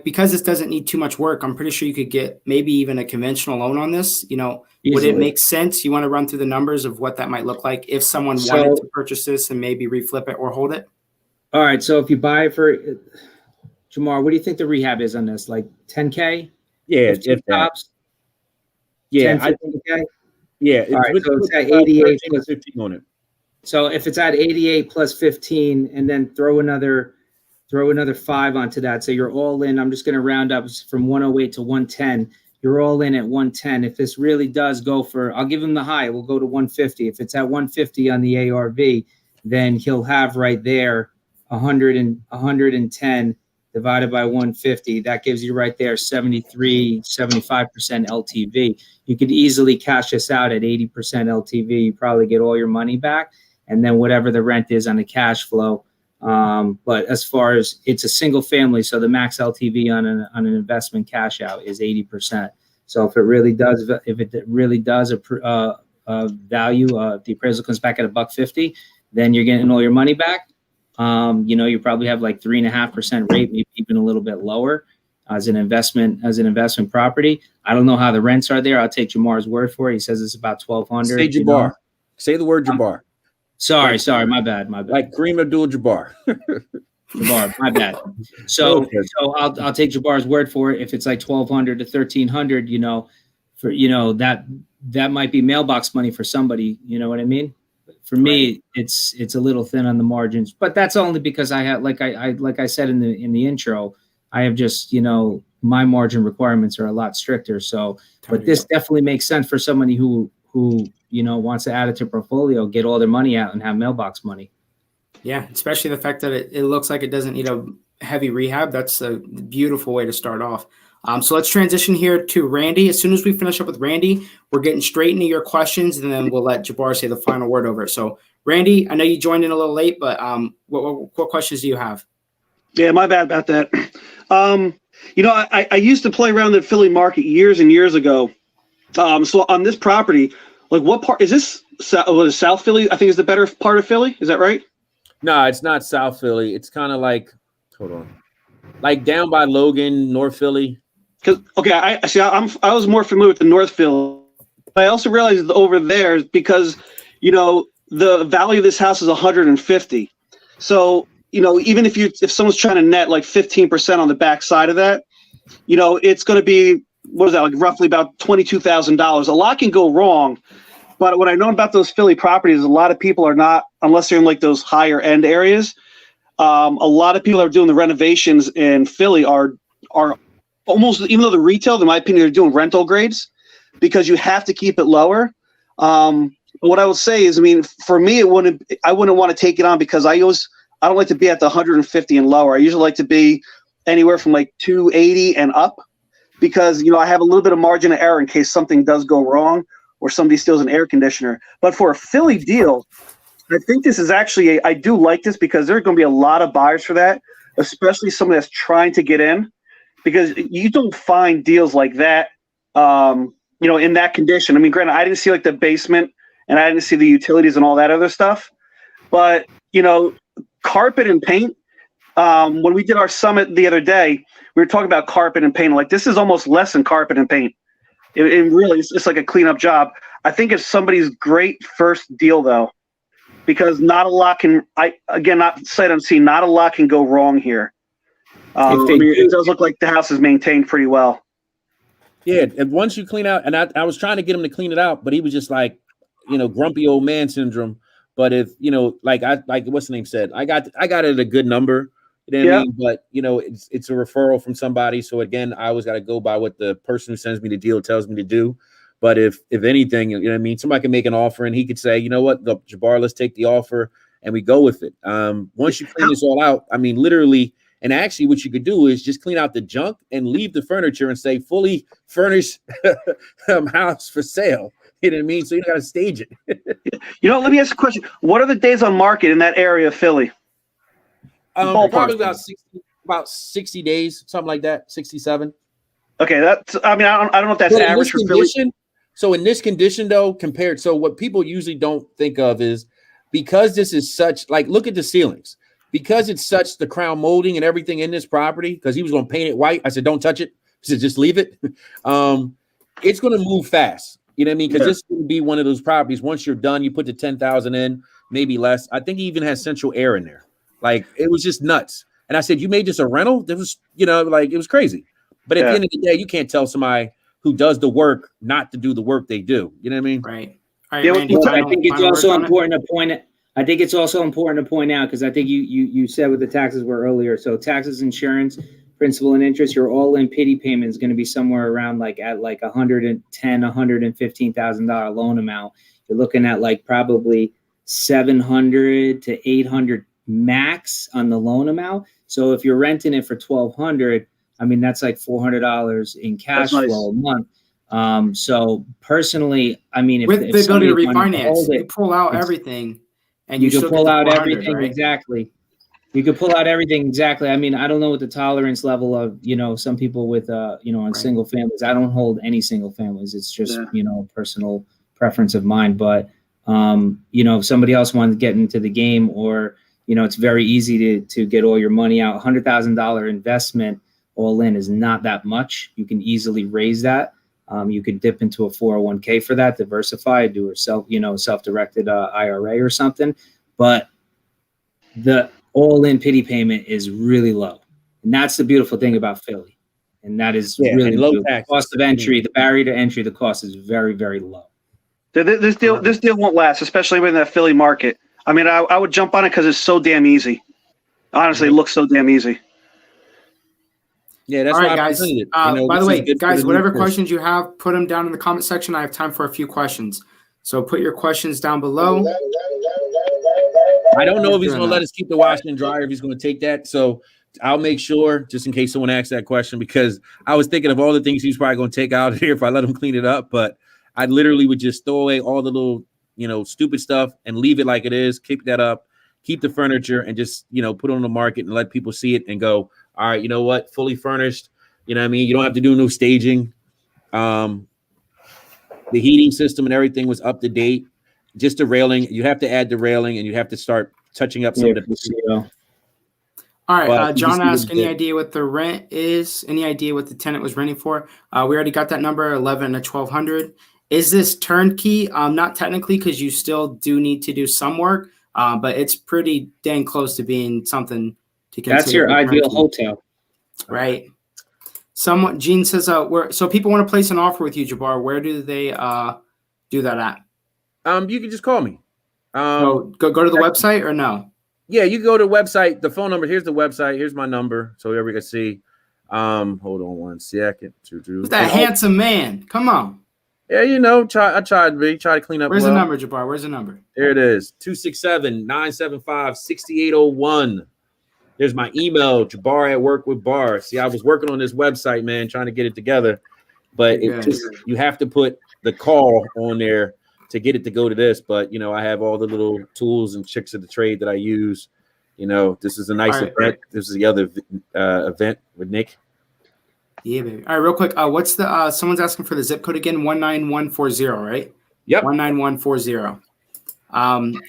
because this doesn't need too much work, I'm pretty sure you could get maybe even a conventional loan on this. Easily. Would it make sense? You want to run through the numbers of what that might look like if someone wanted to purchase this and maybe reflip it or hold it? All right. So if you buy it for Jamar, what do you think the rehab is on this? Like 10K? Yeah, 15 if that. tops. Yeah, 10, 15K. yeah. All right, so it's at 13 88 to 15 on it. So if it's at 88 plus 15, and then throw another 5 onto that, so you're all in. I'm just going to round up from 108 to 110. You're all in at 110. If this really does go for, I'll give him the high. We'll go to 150. If it's at 150 on the ARV, then he'll have right there 110 divided by 150. That gives you right there 75% LTV. You could easily cash this out at 80% LTV. You probably get all your money back, and then whatever the rent is on the cash flow. But as far as it's a single family, so the max LTV on an investment cash out is 80%. So if it really does value, the appraisal comes back at $150, then you're getting all your money back. You probably have like 3.5% rate, maybe even a little bit lower as an investment property. I don't know how the rents are there. I'll take Jamar's word for it. He says it's about 1,200. Say Jabbar. Say the word Jabbar. Sorry, my bad. Like Kareem Abdul-Jabbar. Jabbar, my bad. So I'll take Jabbar's word for it. If it's like 1,200 to 1,300, that might be mailbox money for somebody. You know what I mean? For me, it's a little thin on the margins, but that's only because I have, like I said in the intro, I have just, my margin requirements are a lot stricter. So, but this definitely makes sense for somebody who wants to add it to portfolio, get all their money out and have mailbox money. Yeah, especially the fact that it looks like it doesn't need a heavy rehab. That's a beautiful way to start off. So let's transition here to Randy. As soon as we finish up with Randy, we're getting straight into your questions, and then we'll let Jabbar say the final word over it. So, Randy, I know you joined in a little late, but what questions do you have? Yeah, my bad about that. I used to play around the Philly market years and years ago. So on this property, like what part is this? South Philly, I think, is the better part of Philly. Is that right? No, it's not South Philly. It's kind of like, hold on, like down by Logan, North Philly. I was more familiar with the North Philly. I also realized over there because, the value of this house is 150. So, even if someone's trying to net like 15% on the back side of that, it's going to be, what is that, like roughly about $22,000. A lot can go wrong. But what I know about those Philly properties, a lot of people are not, unless they're in like those higher end areas. A lot of people that are doing the renovations in Philly are almost, even though the retail, in my opinion, they're doing rental grades because you have to keep it lower. What I would say is, for me, I wouldn't want to take it on because I don't like to be at the 150 and lower. I usually like to be anywhere from like 280 and up because, I have a little bit of margin of error in case something does go wrong or somebody steals an air conditioner. But for a Philly deal, I think this is actually, I do like this because there's going to be a lot of buyers for that, especially someone that's trying to get in. Because you don't find deals like that, in that condition. Granted, I didn't see like the basement and I didn't see the utilities and all that other stuff. But, carpet and paint, when we did our summit the other day, we were talking about carpet and paint. Like, this is almost less than carpet and paint. It really is. It's like a cleanup job. I think it's somebody's great first deal, though, because not a lot can – not sight unseen, not a lot can go wrong here. It does look like the house is maintained pretty well. Yeah, and once you clean out, and I was trying to get him to clean it out, but he was just like, grumpy old man syndrome. But if like what's the name said, I got it at a good number. You know what I mean? But it's a referral from somebody. So again, I always got to go by what the person who sends me the deal tells me to do. But if anything, somebody can make an offer and he could say, Jabbar, let's take the offer and we go with it. Once you clean this all out, literally. And actually, what you could do is just clean out the junk and leave the furniture and say fully furnished house for sale. You know what I mean? So you got to stage it. Let me ask a question. What are the days on market in that area of Philly? Probably about 60 days, something like that, 67. Okay, that's. I don't know if that's average for Philly. So in this condition, though, so what people usually don't think of is because this is such, like, look at the ceilings. Because it's such the crown molding and everything in this property, because he was going to paint it white. I said, don't touch it. He said, just leave it. It's going to move fast. You know what I mean? Because this would be one of those properties. Once you're done, you put the 10,000 in, maybe less. I think he even has central air in there. Like, it was just nuts. And I said, you made this a rental? There was, it was crazy. But at the end of the day, you can't tell somebody who does the work not to do the work they do. You know what I mean? Right. All right, Yeah, Randy. I think it's also on it? important to point. I think it's also important to point out, because I think you said what the taxes were earlier. So taxes, insurance, principal, and interest, your all-in pity payment is going to be somewhere around like $110,000, $115,000 loan amount. You're looking at like probably 700 to 800 max on the loan amount. So if you're renting it for $1,200, I mean that's like $400 in cash That's nice. flow a month. So personally, I mean, With the ability to somebody wanted refinance, hold it, you pull out it's- everything, and you you can still pull get the out 400, everything. right? Exactly. You could pull out everything. Exactly. I mean, I don't know what the tolerance level of, some people with, on Right. single families. I don't hold any single families. It's just, Yeah. personal preference of mine. But, if somebody else wanted to get into the game, or, it's very easy to get all your money out. $100,000 investment all in is not that much. You can easily raise that. You could dip into a 401k for that, diversify, do a self-directed IRA or something. But the all-in pity payment is really low, and that's the beautiful thing about Philly. And that is really low the tax. cost of entry, the barrier to entry, the cost is very, very low. This deal won't last, especially in that Philly market. I mean, I would jump on it because it's so damn easy. Honestly, it looks so damn easy. Yeah, that's All why right, I guys. presented it. By the this is way, good for guys, the whatever new questions you have, put them down in the comment section. I have time for a few questions. So put your questions down below. I don't know if he's Doing going to that. let us keep the washer and dryer, if he's going to take that. So I'll make sure, just in case someone asks that question, because I was thinking of all the things he's probably going to take out of here if I let him clean it up. But I literally would just throw away all the little, stupid stuff and leave it like it is, keep that up, keep the furniture, and just, put it on the market and let people see it and go, all right, you know what? Fully furnished. You know what I mean? You don't have to do no staging. The heating system and everything was up to date. Just the railing. You have to add the railing, and you have to start touching up some of the. All right. But you John just asked, any did. idea what the rent is? Any idea what the tenant was renting for? We already got that number, 11 to 1,200. Is this turnkey? Not technically, because you still do need to do some work, but it's pretty dang close to being something to consider. That's your ideal hotel, right? Gene says, so people want to place an offer with you, Jabbar. Where do they do that at? You can just call me. Go to the website or no? Yeah, you go to the website. The phone number. Here's the website. Here's my number, so everybody can see. Hold on one second. Who's that handsome man? Come on. Yeah, I tried to clean up. Where's the number, Jabbar? Where's the number? There it is. 267-975-6801. There's my email, Jabbar@workwithbar. See, I was working on this website, man, trying to get it together, but you have to put the call on there to get it to go to this. But I have all the little tools and tricks of the trade that I use. This is a nice event. This is the other event with Nick. Yeah, baby. All right, real quick. What's the someone's asking for the zip code again? 19140, right? Yep. 19140.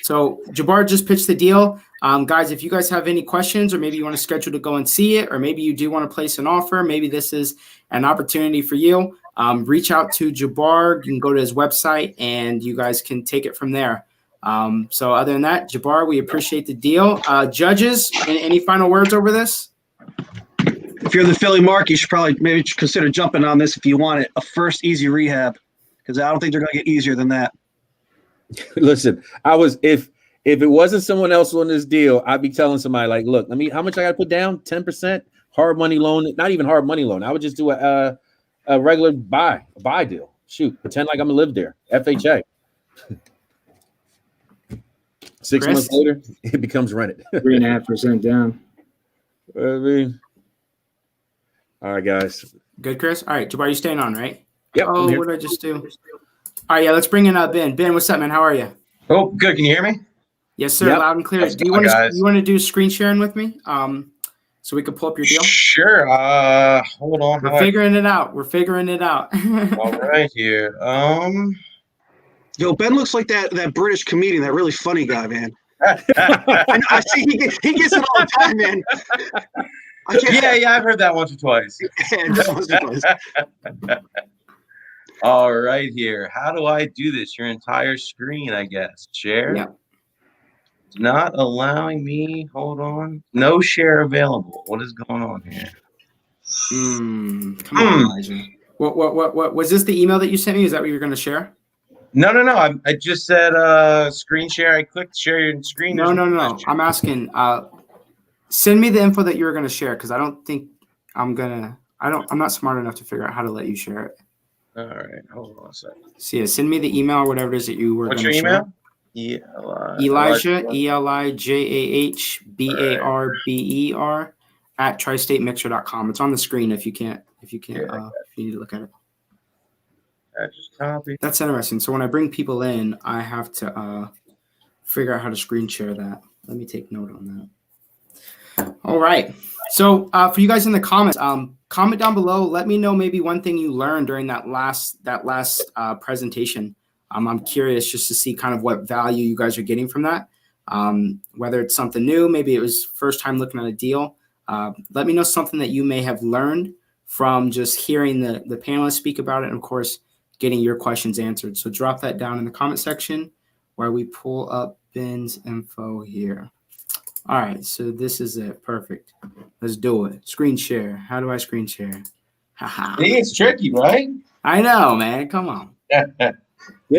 So Jabbar just pitched the deal. Guys, if you guys have any questions, or maybe you want to schedule to go and see it, or maybe you do want to place an offer, maybe this is an opportunity for you, reach out to Jabbar. You can go to his website and you guys can take it from there. So other than that, Jabbar, we appreciate the deal. Judges, any final words over this? If you're in the Philly market, you should probably maybe consider jumping on this if you want it. A first easy rehab, because I don't think they're going to get easier than that. Listen, if it wasn't someone else on this deal, I'd be telling somebody like, look, how much I got to put down? 10% hard money loan, not even hard money loan. I would just do a regular buy deal. Shoot, pretend like I'm gonna live there. FHA. 6 months later, it becomes rented. 3.5% down. All right, guys. Good, Chris. All right, Jabbar, you staying on, right? Yep. Oh, what did I just do? All right, yeah, let's bring in Ben. Ben, what's up, man? How are you? Oh, good. Can you hear me? Yes, sir. Yep. Loud and clear. How's Do you it want going, to do screen sharing with me? So we can pull up your deal. Sure. Hold on. We're figuring it out. All right here. Yo, Ben looks like that British comedian, that really funny guy, man. I see he gets it all the time, man. Yeah, I've heard that once or twice. All right here. How do I do this? Your entire screen, I guess. Share. Yeah. Not allowing me. Hold on. No share available. What is going on here? Come on, Elijah. What was this the email that you sent me? Is that what you're going to share? No. I just said screen share. I clicked share your screen. No. I'm asking. Send me the info that you were going to share because I don't think I'm not smart enough to figure out how to let you share it. All right, hold on a second. So yeah, send me the email or whatever it is that you were going to share. What's your email? Elijah, ELIJAHBARBER at tristatemixer.com. It's on the screen if you need to look at it. I just copied. That's interesting. So when I bring people in, I have to figure out how to screen share that. Let me take note on that. All right. So for you guys in the comments, comment down below. Let me know maybe one thing you learned during that last presentation. I'm curious just to see kind of what value you guys are getting from that. Whether it's something new, maybe it was first time looking at a deal. Let me know something that you may have learned from just hearing the panelists speak about it, and of course, getting your questions answered. So drop that down in the comment section while we pull up Ben's info here. All right, so this is it. Perfect. Let's do it. Screen share. How do I screen share? Haha. It's tricky, right? I know, man. Come on. There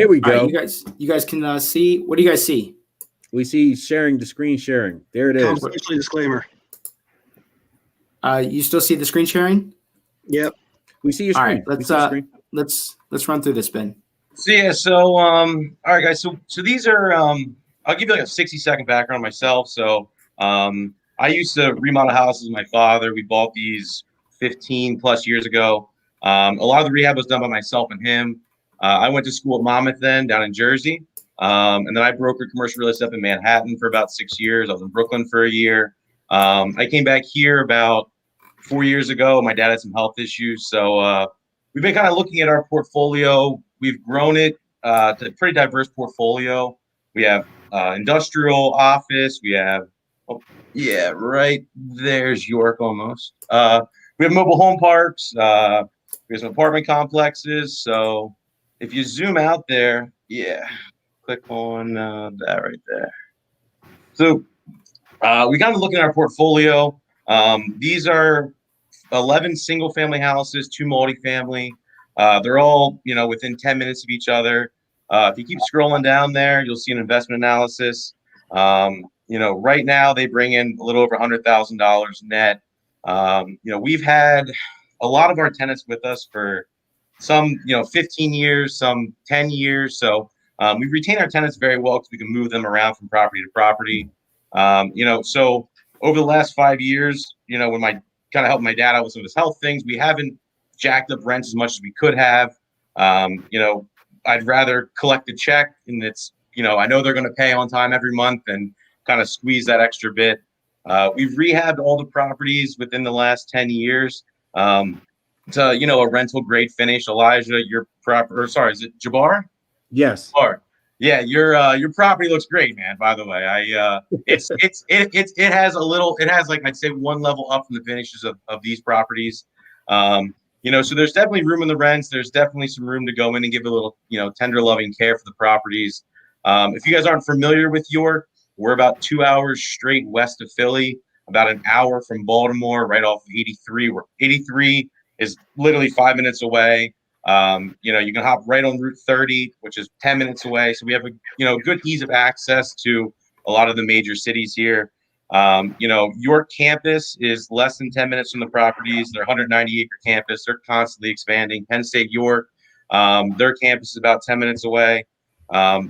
we go. All right, you guys can see. What do you guys see? We see sharing the screen sharing. There it is. Confidentiality disclaimer. You still see the screen sharing? Yep. We see your All screen. right, We see your screen. let's run through this, Ben. So all right, guys. So these are I'll give you like a 60-second background on myself. So I used to remodel houses with my father. We bought these 15 plus years ago. A lot of the rehab was done by myself and him. I went to school at Monmouth then down in Jersey. And then I brokered commercial real estate up in Manhattan for about 6 years. I was in Brooklyn for a year. I came back here about 4 years ago. My dad had some health issues. So we've been kind of looking at our portfolio. We've grown it to a pretty diverse portfolio. We have industrial, office. We have, right there's York almost. We have mobile home parks. We have some apartment complexes. So if you zoom out there, click on that right there. So we kind of look at our portfolio. These are 11 single family houses, 2 multifamily. They're all, within 10 minutes of each other. If you keep scrolling down there, you'll see an investment analysis. Right now they bring in a little over $100,000 net. We've had a lot of our tenants with us for some, 15 years, some 10 years. So we retain our tenants very well because we can move them around from property to property. So over the last 5 years, when my kind of helped my dad out with some of his health things, we haven't jacked up rents as much as we could have. I'd rather collect a check and it's, I know they're going to pay on time every month and kind of squeeze that extra bit. We've rehabbed all the properties within the last 10 years to, a rental grade finish. Elijah, your is it Jabbar? Yes. Jabbar. Yeah, your property looks great, man. By the way, it has like I'd say one level up from the finishes of these properties. So there's definitely room in the rents. There's definitely some room to go in and give a little, tender loving care for the properties. If you guys aren't familiar with York, we're about 2 hours straight west of Philly, about an hour from Baltimore, right off of 83. Where 83 is literally 5 minutes away. You can hop right on Route 30, which is 10 minutes away. So we have a good ease of access to a lot of the major cities here. York campus is less than 10 minutes from the properties. They're 190-acre campus. They're constantly expanding. Penn State York, their campus is about 10 minutes away.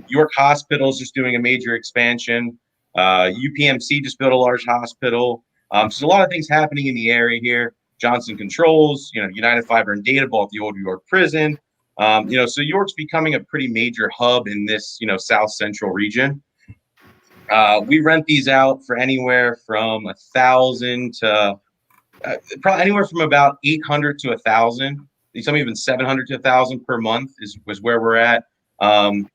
York Hospital is just doing a major expansion. UPMC just built a large hospital. So there's a lot of things happening in the area here. Johnson Controls, United Fiber and Data bought the old York prison. So York's becoming a pretty major hub in this, South Central region. We rent these out for anywhere from 1,000 to probably anywhere from about 800 to 1,000. Some even 700 to 1,000 per month was where we're at.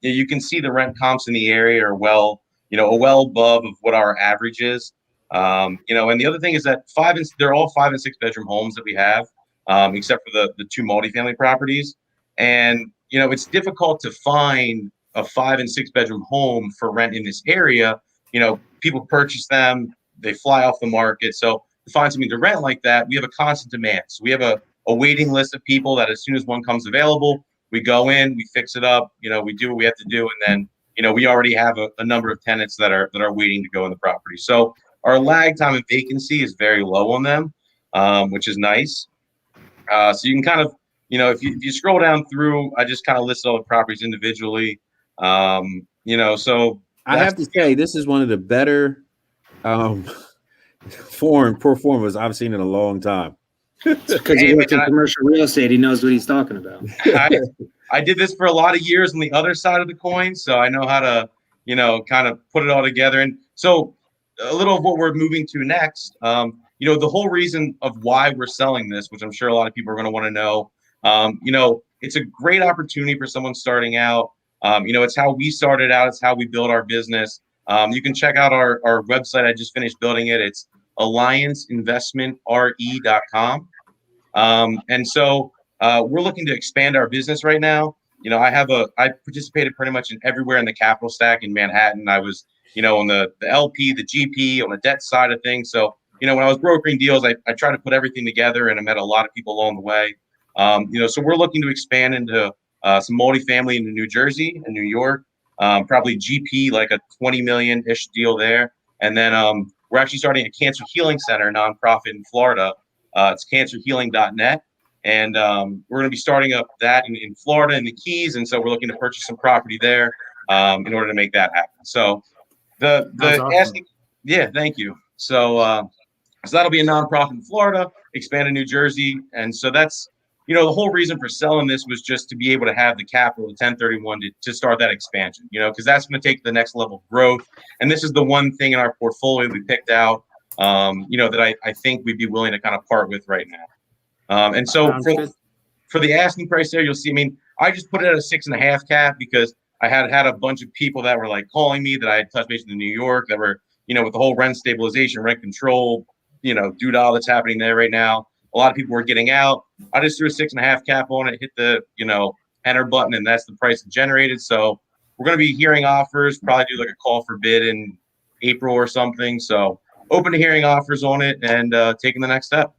You can see the rent comps in the area are well above of what our average is. And the other thing is that they're all 5 and 6 bedroom homes that we have, except for the 2 multifamily properties. And, it's difficult to find a 5 and 6 bedroom home for rent in this area. People purchase them, they fly off the market. So to find something to rent like that, we have a constant demand. So we have a waiting list of people that as soon as one comes available, we go in, we fix it up, we do what we have to do, and then we already have a number of tenants that are waiting to go in the property. So our lag time and vacancy is very low on them, which is nice. So you can kind of, if you scroll down through, I just kind of listed all the properties individually. So I have to say, this is one of the better pro formas I've seen in a long time. Because he works in commercial real estate, he knows what he's talking about. I did this for a lot of years on the other side of the coin, so I know how to, kind of put it all together. And so a little of what we're moving to next, the whole reason of why we're selling this, which I'm sure a lot of people are going to want to know, it's a great opportunity for someone starting out. It's how we started out. It's how we build our business. You can check out our website. I just finished building it. It's allianceinvestmentre.com. And so we're looking to expand our business right now. I participated pretty much in everywhere in the capital stack in Manhattan. I was, on the LP, the GP, on the debt side of things. So, when I was brokering deals, I tried to put everything together, and I met a lot of people along the way. So we're looking to expand into some multifamily into New Jersey and New York, probably GP, like a 20 million-ish deal there. And then we're actually starting a cancer healing center nonprofit in Florida. It's cancerhealing.net. And we're going to be starting up that in Florida and the Keys. And so we're looking to purchase some property there in order to make that happen. So the awesome. asking, yeah, thank you. So that'll be a nonprofit in Florida, expand in New Jersey. And so that's, the whole reason for selling this was just to be able to have the capital, the 1031 to start that expansion, because that's going to take the next level of growth. And this is the one thing in our portfolio we picked out, that I think we'd be willing to kind of part with right now. And so for the asking price there, you'll see, I just put it at a 6.5 cap because I had a bunch of people that were like calling me that I had touched base in New York that were, with the whole rent stabilization, rent control, doodah that's happening there right now. A lot of people were getting out. I just threw a 6.5 cap on it, hit the, enter button, and that's the price it generated. So we're going to be hearing offers, probably do like a call for bid in April or something. So open to hearing offers on it and taking the next step.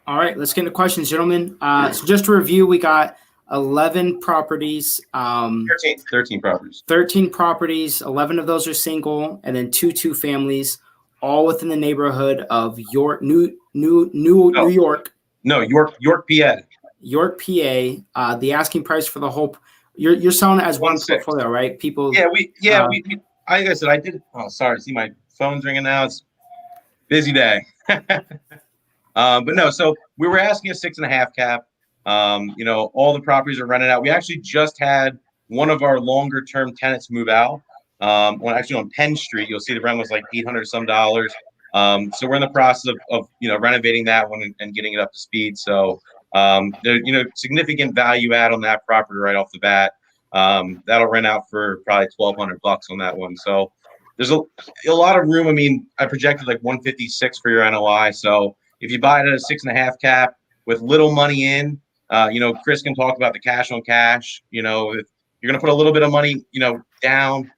All right, let's get into questions, gentlemen. So just to review, we got 11 properties. 13 properties. 13 properties. 11 of those are single, and then two families, all within the neighborhood of York, New York. No, York, PA. York, PA. The asking price for the whole. You're selling it as one portfolio, right? People. Yeah, we. Like I said, I did. Oh, sorry. See, my phone's ringing now. It's busy day. But no, so we were asking a 6.5 cap. All the properties are rented out. We actually just had one of our longer term tenants move out. On Penn Street, you'll see the rent was like $800 some. So we're in the process of renovating that one and getting it up to speed. So there's significant value add on that property right off the bat. That'll rent out for probably $1,200 on that one. So there's a lot of room. I projected like 156 for your NOI. So if you buy it at a 6.5 cap with little money in, Chris can talk about the cash on cash. If you're going to put a little bit of money, down,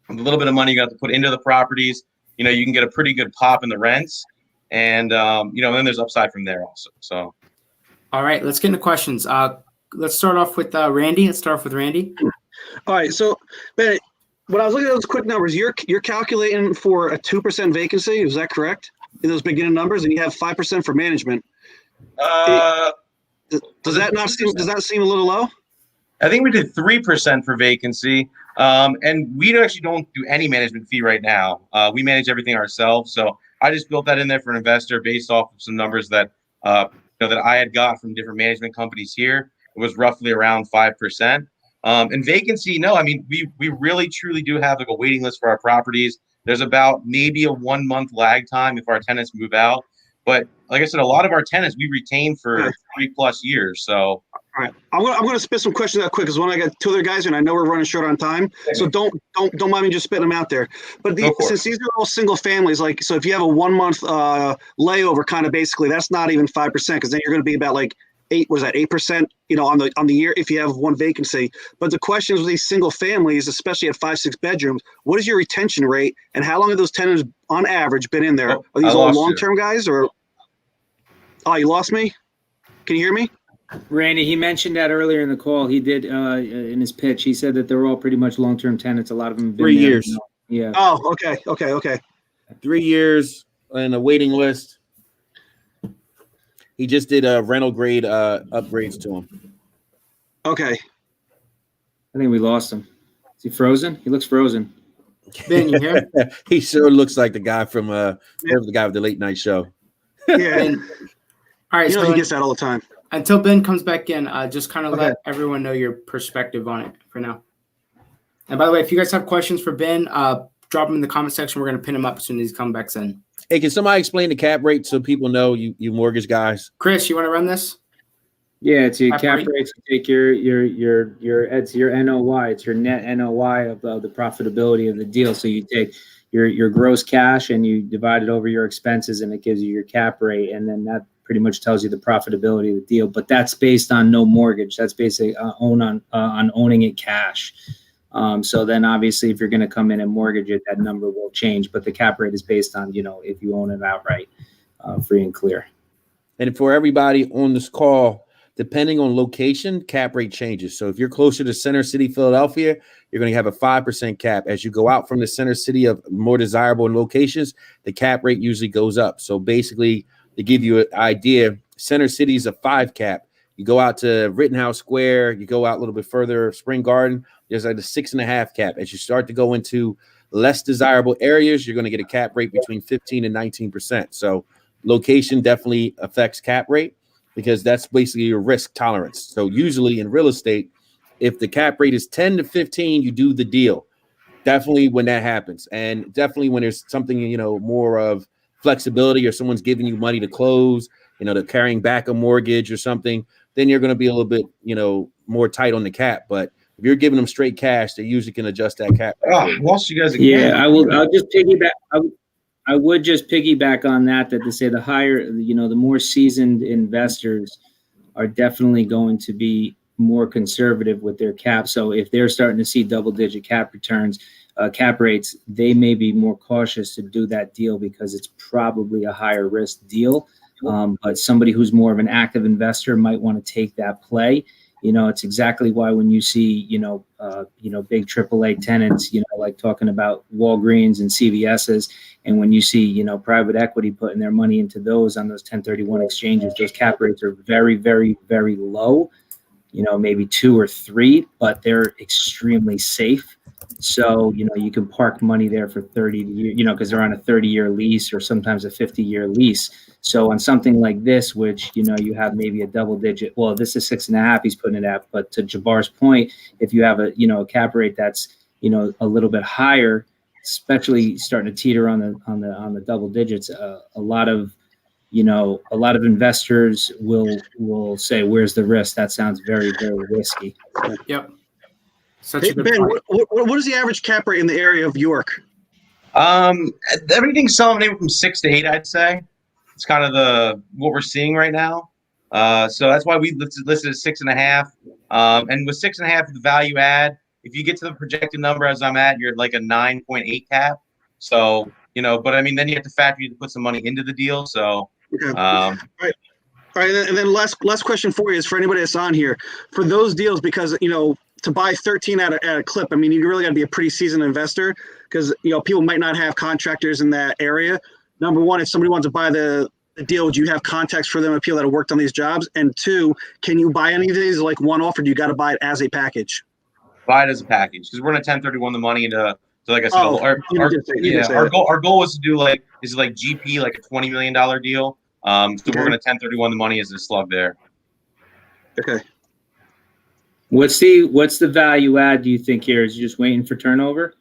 a little bit of money you have to put into the properties, you can get a pretty good pop in the rents. And, then there's upside from there also. So. All right, let's get into questions. Let's start off with Randy. Let's start off with Randy. All right. So, Ben, when I was looking at those quick numbers, you're calculating for a 2% vacancy. Is that correct? In those beginning numbers, and you have 5% for management. Does that seem a little low? I think we did 3% for vacancy. And we actually don't do any management fee right now. We manage everything ourselves. So I just built that in there for an investor based off of some numbers that that I had got from different management companies here. It was roughly around 5%. And vacancy, no, we really truly do have like a waiting list for our properties. There's about maybe a 1 month lag time if our tenants move out. But like I said, a lot of our tenants we retain for 3+ years. So all right, I'm gonna spit some questions out quick because I got two other guys and I know we're running short on time. So don't mind me just spitting them out there. But since these are all single families, like so if you have a 1 month layover, kind of basically that's not even 5% because then you're going to be about like 8%, on the year if you have one vacancy. But the question is with these single families, especially at 5-6 bedrooms, what is your retention rate, and how long have those tenants on average been in there? Oh, Are these I all lost long-term guys, or you lost me? Can you hear me? Randy, he mentioned that earlier in the call. He did in his pitch. He said that they're all pretty much long-term tenants. A lot of them have been 3 there, years. Yeah. Oh, okay. 3 years and a waiting list. He just did rental grade upgrades to him. Okay. I think we lost him. Is he frozen? He looks frozen. Ben, you here? He sure looks like the guy from the guy with the late night show. Yeah. Ben, all right. So he gets that all the time. until Ben comes back in, just kind of Okay. let everyone know your perspective on it for now. And by the way, if you guys have questions for Ben, drop them in the comment section. We're going to pin him up as soon as he comes back in. Hey, can somebody explain the cap rate so people know, you mortgage guys? Chris, you want to run this? Yeah, it's your cap rate. rates. You take it's your NOI. It's your net NOI of the profitability of the deal. So you take your gross cash and you divide it over your expenses, and it gives you your cap rate, and then that pretty much tells you the profitability of the deal. But that's based on no mortgage. That's basically on owning it cash. So then obviously if you're going to come in and mortgage it, that number will change. But the cap rate is based on, if you own it outright, free and clear. And for everybody on this call, depending on location, cap rate changes. So if you're closer to Center City, Philadelphia, you're going to have a 5% cap. As you go out from the center city of more desirable locations, the cap rate usually goes up. So basically, to give you an idea, Center City is a 5 cap. You go out to Rittenhouse Square, you go out a little bit further, Spring Garden, there's like a 6.5 cap. As you start to go into less desirable areas, you're going to get a cap rate between 15 and 19%. So location definitely affects cap rate, because that's basically your risk tolerance. So usually in real estate, if the cap rate is 10 to 15, you do the deal. Definitely when that happens. And definitely when there's something, more of flexibility, or someone's giving you money to close, they're carrying back a mortgage or something, then you're going to be a little bit, more tight on the cap. But if you're giving them straight cash, they usually can adjust that cap. I lost you guys again. Yeah, I'll just piggyback. I would just piggyback on that to say the higher, the more seasoned investors are definitely going to be more conservative with their cap. So if they're starting to see double-digit cap returns, cap rates, they may be more cautious to do that deal because it's probably a higher risk deal. But somebody who's more of an active investor might want to take that play. It's exactly why when you see, big AAA tenants, like talking about Walgreens and CVS's, and when you see, private equity putting their money into those on those 1031 exchanges, those cap rates are very, very, very low, maybe 2 or 3, but they're extremely safe. So, you can park money there for 30 years, because they're on a 30-year lease or sometimes a 50-year lease. So on something like this, which, you have maybe a double digit, well, this is 6.5, he's putting it at, but to Jabbar's point, if you have a cap rate that's, a little bit higher, especially starting to teeter on the double digits, a lot of investors will say, where's the risk? That sounds very, very risky. Yep. Such a good Ben, point. what is the average cap rate in the area of York? Everything's selling anywhere from 6 to 8, I'd say. It's kind of what we're seeing right now. So that's why we listed at 6.5. And with 6.5, the value add, if you get to the projected number as I'm at, you're at like a 9.8 cap. So, but I mean, then you have to factor, you have to put some money into the deal. So, Okay. All right. And then last question for you is for anybody that's on here, for those deals, because, to buy 13 at a clip, I mean, you really got to be a pretty seasoned investor, because, people might not have contractors in that area. Number one, if somebody wants to buy the deal, do you have contacts for them, people that have worked on these jobs? And 2, can you buy any of these like one off, or do you got to buy it as a package? Buy it as a package, because we're going to 1031 the money into, so like I said, our goal is to do is like GP, like a $20 million deal. So we're going to 1031 the money as a slug there. Okay. What's the value add, do you think, here? Is you just waiting for turnover?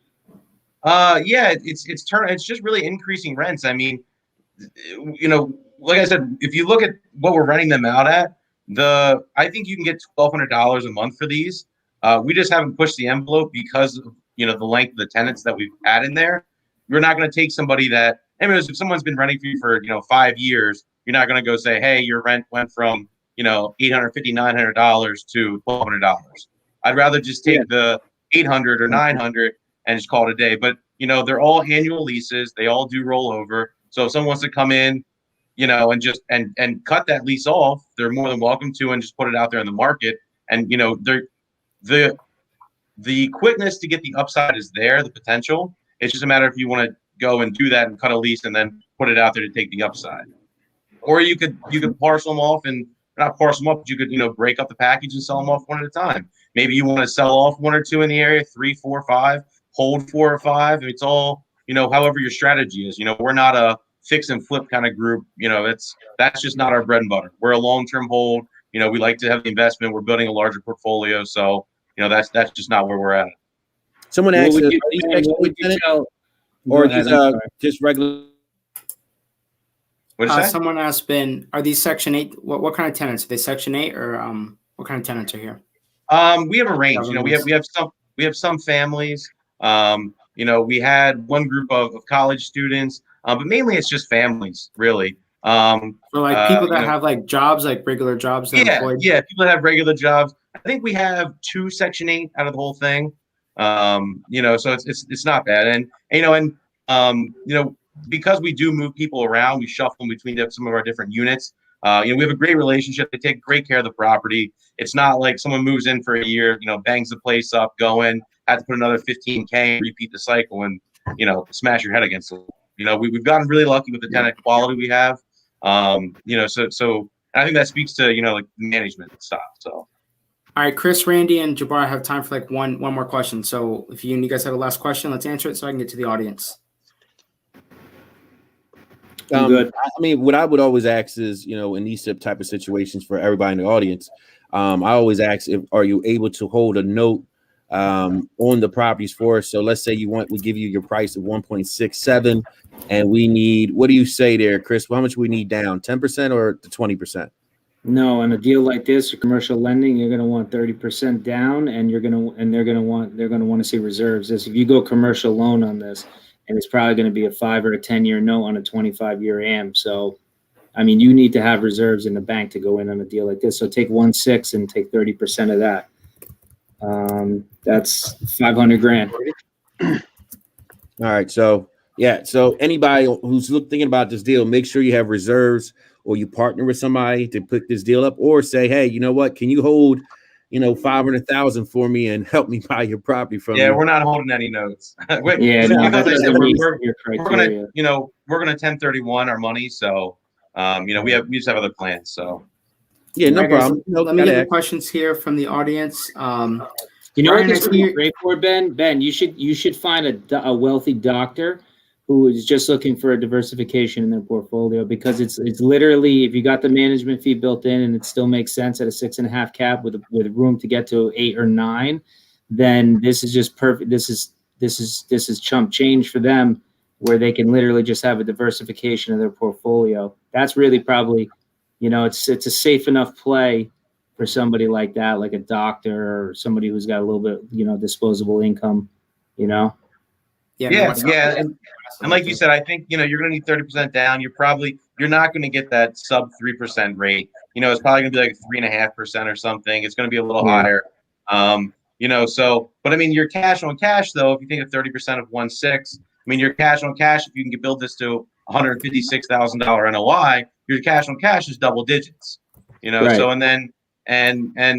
Yeah, it's just really increasing rents. I mean, like I said, if you look at what we're renting them out at, I think you can get $1,200 a month for these. We just haven't pushed the envelope because of, the length of the tenants that we've had in there. We're not going to take somebody that, if someone's been renting for you for, 5 years, you're not going to go say, hey, your rent went from, $850, $900 to $1,200. I'd rather just take the 800 or 900 and just call it a day. But they're all annual leases. They all do roll over. So if someone wants to come in, and just and cut that lease off, they're more than welcome to, and just put it out there in the market. And the quickness to get the upside is there, the potential. It's just a matter if you want to go and do that and cut a lease and then put it out there to take the upside. Or you could parcel them off, and not parcel them off, but you could break up the package and sell them off one at a time. Maybe you want to sell off one or two in the area, 3, 4, 5, hold 4 or 5. It's all however your strategy is. We're not a fix and flip kind of group. That's just not our bread and butter. We're a long-term hold. We like to have the investment. We're building a larger portfolio, so that's just not where we're at. Someone asked, are these Section 8 tenants or just regular? What did you say? Someone asked, Ben, are these Section 8? What kind of tenants? Are they Section 8 or what kind of tenants are here? We have a range. We have some families. We had one group of college students, but mainly it's just families, really. So like people that have like jobs, like regular jobs. Employed? Yeah, people that have regular jobs. I think we have 2 Section 8 out of the whole thing. So it's not bad. And because we do move people around, we shuffle them between some of our different units. We have a great relationship. They take great care of the property. It's not like someone moves in for a year, bangs the place up, had to put another $15K and repeat the cycle and, smash your head against it. We've gotten really lucky with the tenant quality we have. So I think that speaks to, like management stuff. So. All right, Chris, Randy, and Jabbar have time for like one more question. So if you guys have a last question, let's answer it so I can get to the audience. Good. I mean, what I would always ask is, in these type of situations for everybody in the audience, I always ask, are you able to hold a note on the properties for us? So let's say we give you your price of 1.67, and we need, what do you say there, Chris? How much we need down, 10% or the 20%? No, on a deal like this, commercial lending, you're going to want 30% down, and they're going to want to see reserves. If you go commercial loan on this, and it's probably going to be a 5 or a 10-year note on a 25-year AM. So, I mean, you need to have reserves in the bank to go in on a deal like this. So take 1.6 and take 30% of that. That's $500,000. All right. So, yeah. So anybody who's thinking about this deal, make sure you have reserves, or you partner with somebody to put this deal up, or say, hey, you know what? Can you hold, $500,000 for me and help me buy your property from me? Yeah, we're not holding any notes. We're gonna 1031 our money. So, we just have other plans. So, yeah, no problem. Let me get the questions here from the audience. What this would be great for, Ben? Ben, you should find a wealthy doctor who is just looking for a diversification in their portfolio, because it's literally, if you got the management fee built in and it still makes sense at a 6.5 cap with room to get to 8 or 9, then this is just perfect. This is chump change for them, where they can literally just have a diversification of their portfolio. That's really probably, it's a safe enough play for somebody like that, like a doctor or somebody who's got a little bit, disposable income, Yeah. And like you said, I think, you're going to need 30% down. You're not going to get that sub 3% rate. It's probably going to be like 3.5% or something. It's going to be a little higher. But I mean, your cash on cash, though, if you think of 30% of 1.6, I mean, your cash on cash, if you can build this to $156,000 NOI, your cash on cash is double digits, Right. So, and then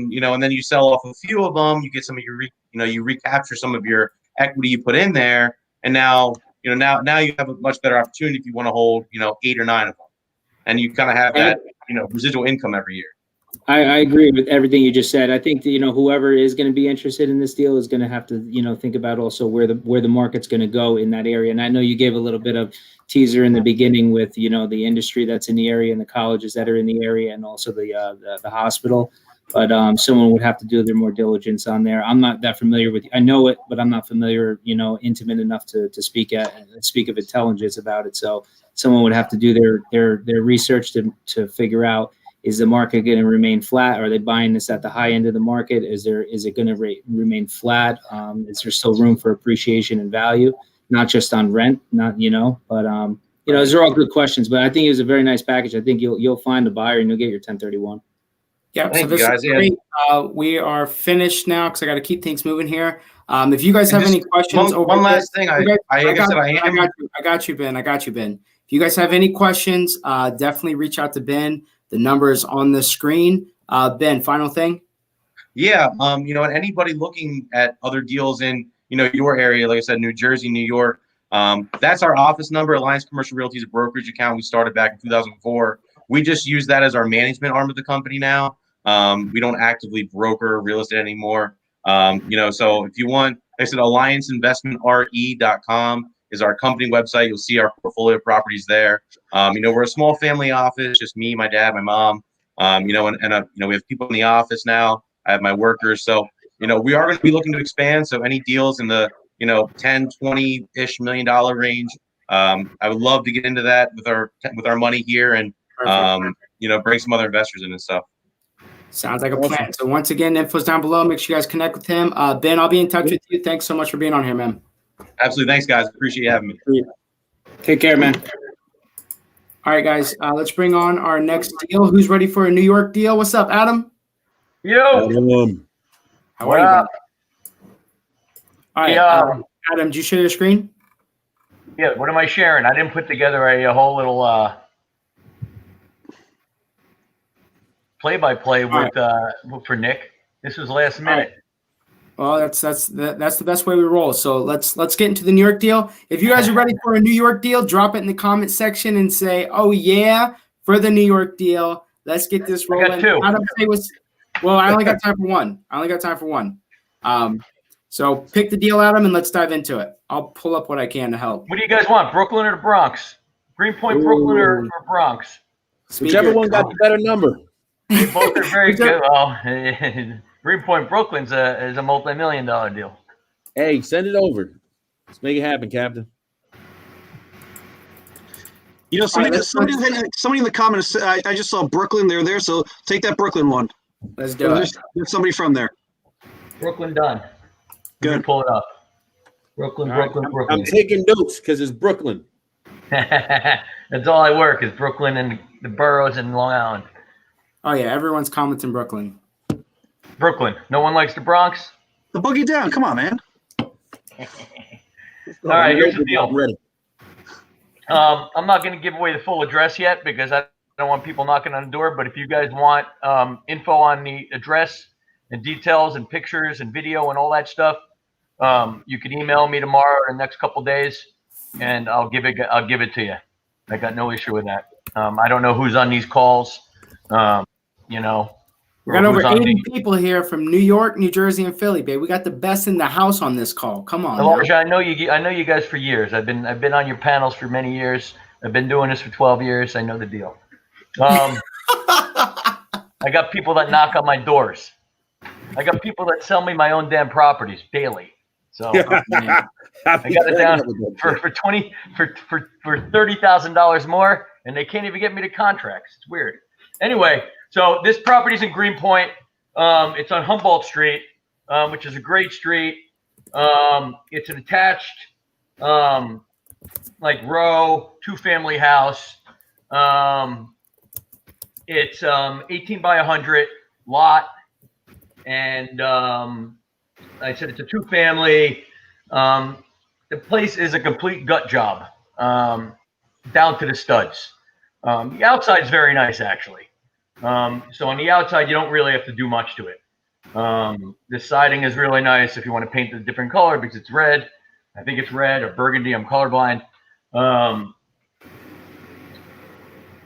you sell off a few of them, you get some of your, you recapture some of your equity you put in there. And now you have a much better opportunity if you want to hold, 8 or 9 of them, and you kind of have that, residual income every year. I agree with everything you just said. I think that, whoever is going to be interested in this deal is going to have to, think about also where the market's going to go in that area. And I know you gave a little bit of teaser in the beginning with, the industry that's in the area and the colleges that are in the area, and also the hospital. But someone would have to do their more diligence on there. I'm not that familiar with. I know it, but I'm not familiar, intimate enough to speak of intelligence about it. So someone would have to do their research to figure out, is the market going to remain flat? Are they buying this at the high end of the market? Is it going to remain flat? Is there still room for appreciation and value, not just on rent? But those are all good questions. But I think it was a very nice package. I think you'll find a buyer and you'll get your 1031. Yep. So Thank you, this is guys. Yeah. great. We are finished now because I got to keep things moving here. If you guys And have just any questions over one this, last thing. you guys- Like I said, I I am. got you, Ben. I got you, Ben. If you guys have any questions, definitely reach out to Ben. The number is on the screen. Ben, final thing. Yeah. And anybody looking at other deals in, your area, like I said, New Jersey, New York, that's our office number. Alliance Commercial Realty is a brokerage account we started back in 2004. We just use that as our management arm of the company now. We don't actively broker real estate anymore. So if you want, like I said, allianceinvestmentre.com is our company website. You'll see our portfolio of properties there. We're a small family office, just me, my dad, my mom. We have people in the office now. I have my workers. So, we are going to be looking to expand. So any deals in the, 10, 20-ish $1 million range. I would love to get into that with our money here and, bring some other investors in and stuff. Sounds like a plan. So once again, info's down below. Make sure you guys connect with him. Ben, I'll be in touch with you. Thanks so much for being on here, man. Absolutely. Thanks, guys. Appreciate you having me. Take care, man. All right, guys. Let's bring on our next deal. Who's ready for a New York deal? What's up, Adam? Yo. How are you, man? All right, Yeah. Adam, did you share your screen? Yeah, what am I sharing? I didn't put together a whole little play-by-play with for Nick. This was last minute. Well, that's the best way we roll. So let's get into the New York deal. If you guys are ready for a New York deal, drop it in the comment section and say, "Oh yeah, for the New York deal." Let's get this rolling. I got two. Adam, well, I only got time for one. So pick the deal, Adam, and let's dive into it. I'll pull up what I can to help. What do you guys want, Brooklyn or the Bronx? Greenpoint, Brooklyn, or Bronx? Whichever one got the better number. They both are very good. Well, Greenpoint, Brooklyn's is a multi-million-dollar deal. Hey, send it over. Let's make it happen, Captain. Somebody in the comments, I just saw Brooklyn. They're there, so take that Brooklyn one. Let's do it. There's somebody from there. Brooklyn done. Good. Pull it up. Brooklyn. I'm taking notes because it's Brooklyn. That's all I work is Brooklyn and the boroughs in Long Island. Oh yeah, everyone's commenting Brooklyn. Brooklyn. No one likes the Bronx. The boogie down. Come on, man. All right, here's the deal. I'm not going to give away the full address yet because I don't want people knocking on the door. But if you guys want info on the address and details and pictures and video and all that stuff, you can email me tomorrow or the next couple days, and I'll give it to you. I got no issue with that. I don't know who's on these calls. We got over 80 people here from New York, New Jersey, and Philly, babe. We got the best in the house on this call. Come on. Elijah, I know you guys for years. I've been on your panels for many years. I've been doing this for 12 years. I know the deal. I got people that knock on my doors. I got people that sell me my own damn properties daily. So I got it down for $30,000 more, and they can't even get me to contracts. It's weird. Anyway, so this property's in Greenpoint. It's on Humboldt Street, which is a great street. It's an attached, row 2-family house. It's 18 by 100 lot, and I said it's a 2-family. The place is a complete gut job, down to the studs. The outside is very nice, actually. So on the outside, you don't really have to do much to it. The siding is really nice if you want to paint it a different color because it's red. I think it's red or burgundy. I'm colorblind.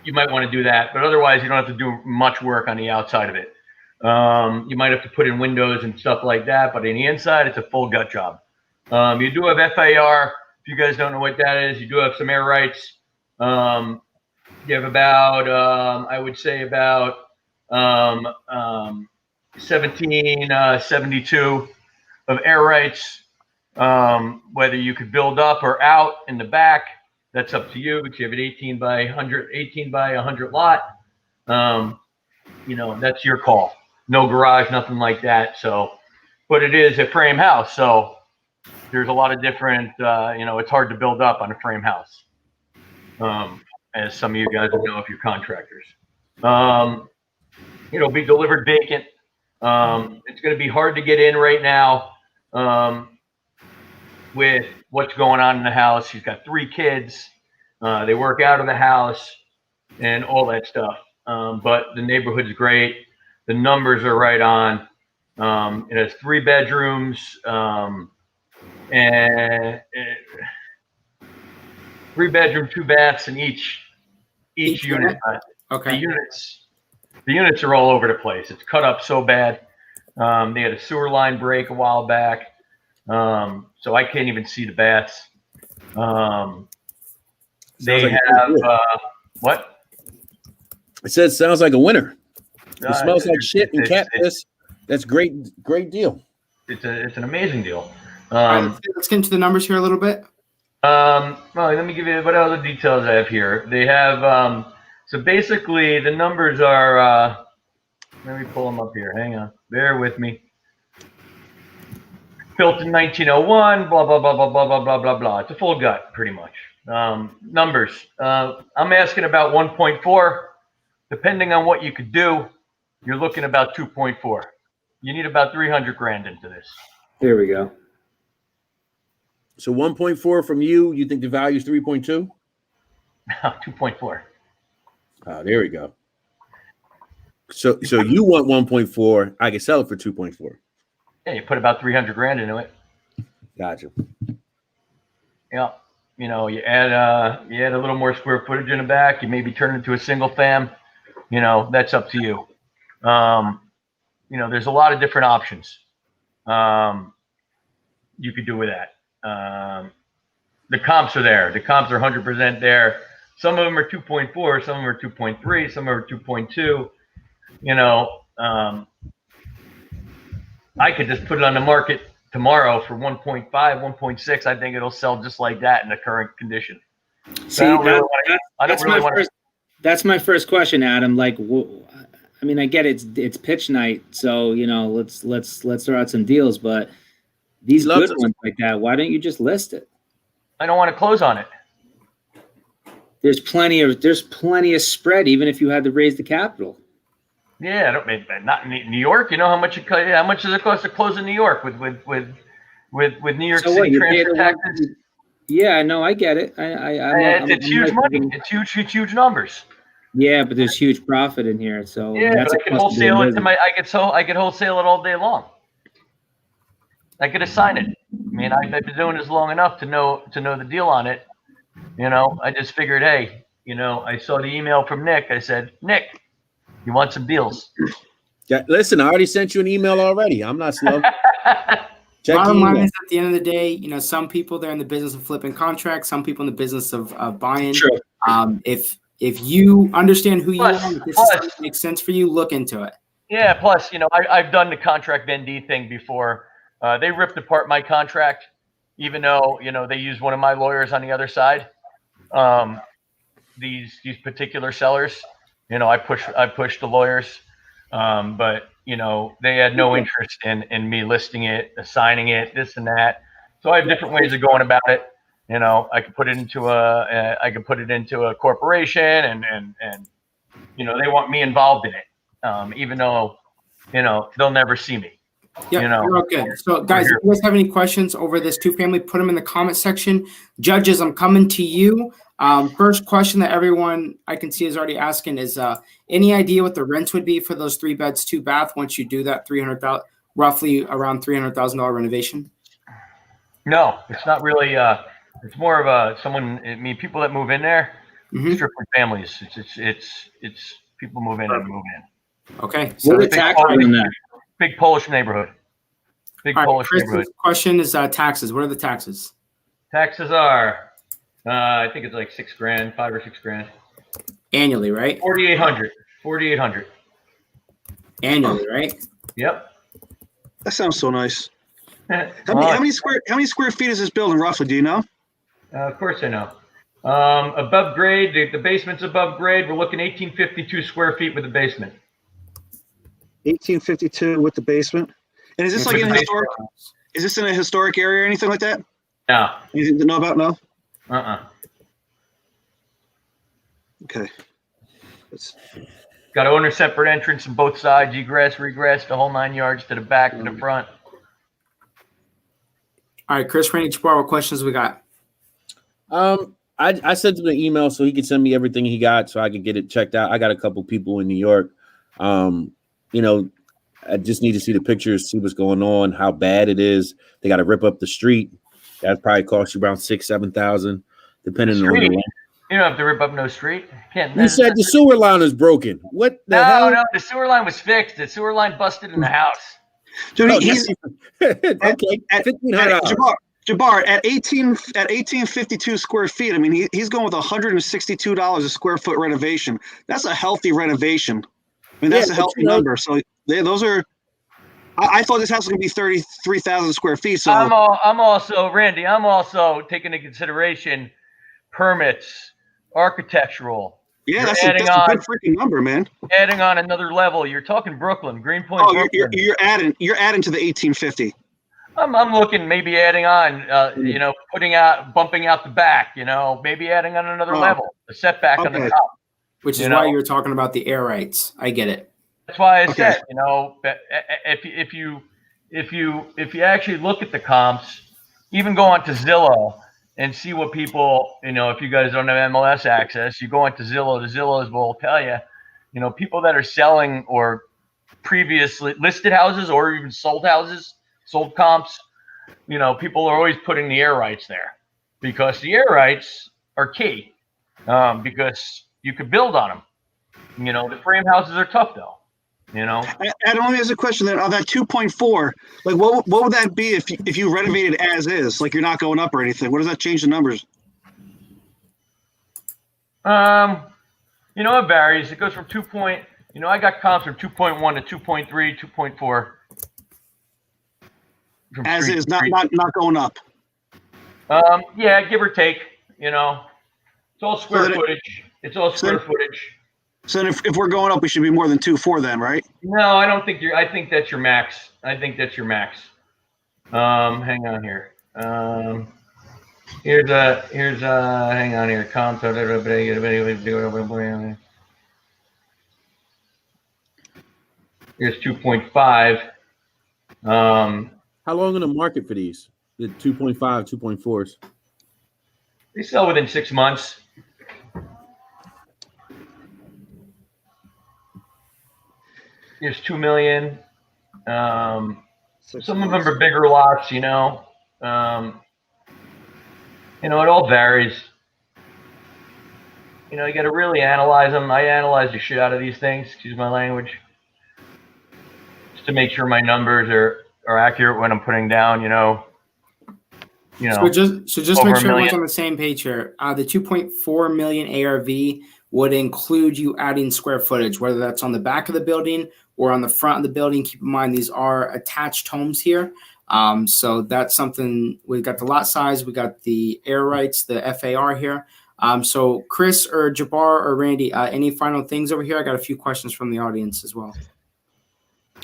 You might want to do that, but otherwise you don't have to do much work on the outside of it. You might have to put in windows and stuff like that, but in the inside, it's a full gut job. You do have FAR. If you guys don't know what that is, you do have some air rights. You have about, I would say about 1772 of air rights. Whether you could build up or out in the back, that's up to you. Because you have an 18 by 100 lot. That's your call. No garage, nothing like that. So, but it is a frame house. So there's a lot of different, it's hard to build up on a frame house. As some of you guys know if you're contractors. It'll be delivered vacant. It's going to be hard to get in right now with what's going on in the house. She's got 3 kids. They work out of the house and all that stuff. But the neighborhood's great. The numbers are right on. It has 3 bedrooms and 3 bedroom, 2 baths in each unit. Okay. The units are all over the place. It's cut up so bad. They had a sewer line break a while back. So I can't even see the baths. They have what? It says sounds like a winner. It smells like shit and cat piss. That's great deal. It's an amazing deal. All right, let's get into the numbers here a little bit. Well, let me give you what other details I have here. They have so basically the numbers are let me pull them up here. Hang on. Bear with me. Built in 1901, blah, blah, blah, blah, blah, blah, blah, blah, blah. It's a full gut, pretty much. Numbers. I'm asking about 1.4. Depending on what you could do, you're looking about 2.4. You need about 300 grand into this. There we go. So 1.4 from you. You think the value is 3.2? 2.4. Oh, there we go. So you want 1.4. I can sell it for 2.4. Yeah, you put about 300 grand into it. Gotcha. Yeah. You know, you add a little more square footage in the back. You maybe turn it into a single fam. You know, that's up to you. You know, there's a lot of different options you could do with that. The comps are there. The comps are 100% there. Some of them are 2.4. Some of them are 2.3. Some are 2.2. You know, I could just put it on the market tomorrow for 1.5, 1.6. I think it'll sell just like that in the current condition. See, that's my first question, Adam. Like, I mean, I get it's pitch night, so you know, let's throw out some deals. But these good ones like that, why don't you just list it? I don't want to close on it. There's plenty of spread, even if you had to raise the capital. Yeah, not in New York. You know how much does it cost to close in New York with New York City transfer taxes? Yeah, no, I get it. It's huge money. It's huge numbers. Yeah, but there's huge profit in here. So yeah, that's but I can wholesale it I could wholesale it all day long. I could assign it. I mean, I've been doing this long enough to know the deal on it. You know, I just figured, hey, you know, I saw the email from Nick. I said, Nick, you want some deals? Yeah, listen, I already sent you an email already. I'm not slow. Bottom line is, at the end of the day, you know, some people they're in the business of flipping contracts. Some people in the business of buying. Sure. If you understand who you are, if this makes sense for you, look into it. Yeah. Plus, you know, I've done the contract ND thing before. They ripped apart my contract, even though, you know, they used one of my lawyers on the other side. These particular sellers, you know, I pushed the lawyers, but you know, they had no interest in me listing it, assigning it, this and that. So I have different ways of going about it. You know, I could put it into a corporation, and you know, they want me involved in it, even though, you know, they'll never see me. Yeah, you know, you're all good. So, guys, if you guys have any questions over this 2-family, put them in the comment section. Judges, I'm coming to you. First question that everyone I can see is already asking is, any idea what the rents would be for those 3 beds, 2 bath once you do that roughly around $300,000 renovation? No, it's not really. It's more of people that move in there, strictly families. It's people move in and move in. Okay. So the tax rate on that? Big Polish neighborhood. Neighborhood. Question is taxes. What are the taxes? Taxes are, I think it's like $6,000, $5,000 or $6,000 annually, right? 4,800. Annually, right? Yep. That sounds so nice. How many square feet is this building roughly? Do you know? Of course I know. Above grade, the basement's above grade. We're looking 1,852 square feet with the basement. 1852 with the basement. And is this like in a historic? Is this in a historic area or anything like that? No. Anything to know about? No. Uh-uh. Okay. Got owner separate entrance on both sides, egress, regress, the whole 9 yards to the back, to the front. All right, Chris, Randy, Jabbar, what questions we got? I sent him an email so he could send me everything he got so I could get it checked out. I got a couple people in New York. You know, I just need to see the pictures, see what's going on, how bad it is. They got to rip up the street. That probably cost you around $6,000-7,000, depending on the land. You don't have to rip up no street. Can't. You said the sewer line is broken. What the hell? No, the sewer line was fixed. The sewer line busted in the house. Dude, Oh, he's okay. at $1,500. Jabbar at 1852 square feet. I mean, he's going with $162 a square foot renovation. That's a healthy renovation. I mean, that's a healthy number. So those are. I thought this house was going to be 33,000 square feet. So I'm also Randy. I'm also taking into consideration permits, architectural. yeah, that's a good freaking number, man. Adding on another level. You're talking Brooklyn, Greenpoint. Oh, Brooklyn. you're adding to the 1850. I'm looking maybe adding on, bumping out the back, maybe adding on another level, the setback on the top. Which is why you were talking about the air rights. I get it. That's why I said, if you actually look at the comps, even go onto Zillow and see what people, if you guys don't have MLS access, you go onto Zillow. The Zillows will tell you, people that are selling or previously listed houses or even sold houses, sold comps, people are always putting the air rights there because the air rights are key because you could build on them. The frame houses are tough though. Adam, let me ask a question then. On that 2.4, like what would that be if you renovated as is? Like you're not going up or anything. What does that change the numbers? It varies. It goes from I got comps from 2.1 to 2.3, 2.4. As is, not going up. Yeah, give or take. It's all square footage. It's all square footage. So then if we're going up, we should be more than 2.4 then, right? No, I don't think I think that's your max. Hang on here. Hang on here. Comp. Here's 2.5. How long in the market for these? The 2.5, 2.4s? They sell within 6 months. Here's 2 million. Some of them are bigger lots, it all varies. You got to really analyze them. I analyze the shit out of these things, excuse my language, just to make sure my numbers are accurate when I'm putting down, So just make sure everyone's on the same page here. The 2.4 million ARV would include you adding square footage, whether that's on the back of the building or on the front of the building. Keep in mind, these are attached homes here. So that's something. We've got the lot size. We got the air rights, the FAR here. So Chris or Jabbar or Randy, any final things over here? I got a few questions from the audience as well.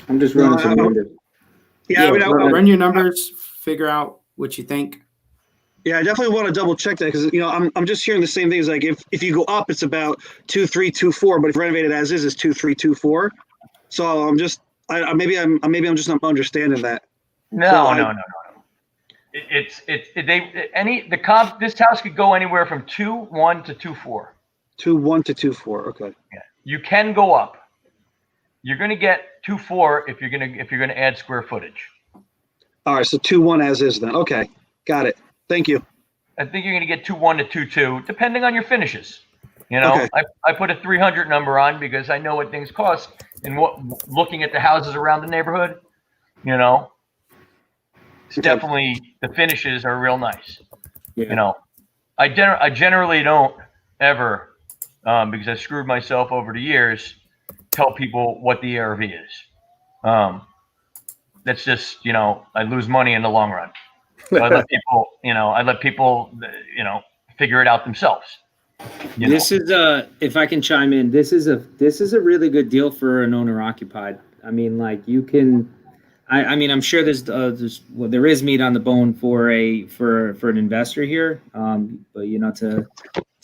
I'm just running some numbers. Run your numbers, figure out what you think. Yeah, I definitely want to double check that because I'm just hearing the same things. Like if you go up, it's about 2.324, but if renovated as is, it's 2.324. So maybe I'm just not understanding that. No. The comp. This house could go anywhere from 2.1 to 2.4. 2.1 to 2.4. Okay. Yeah, you can go up. You're going to get 2.4 if you're going to add square footage. All right, so 2.1 as is then. Okay, got it. Thank you. I think you're going to get 2.1 to 2.2, depending on your finishes. Okay. I put a 300 number on because I know what things cost and looking at the houses around the neighborhood, it's definitely the finishes are real nice. Yeah. I generally don't ever, because I screwed myself over the years, tell people what the ARV is. That's just, I lose money in the long run. So I let people, figure it out themselves. This is if I can chime in, this is a really good deal for an owner occupied. I mean, like you can, I'm sure there is meat on the bone for an investor here. But to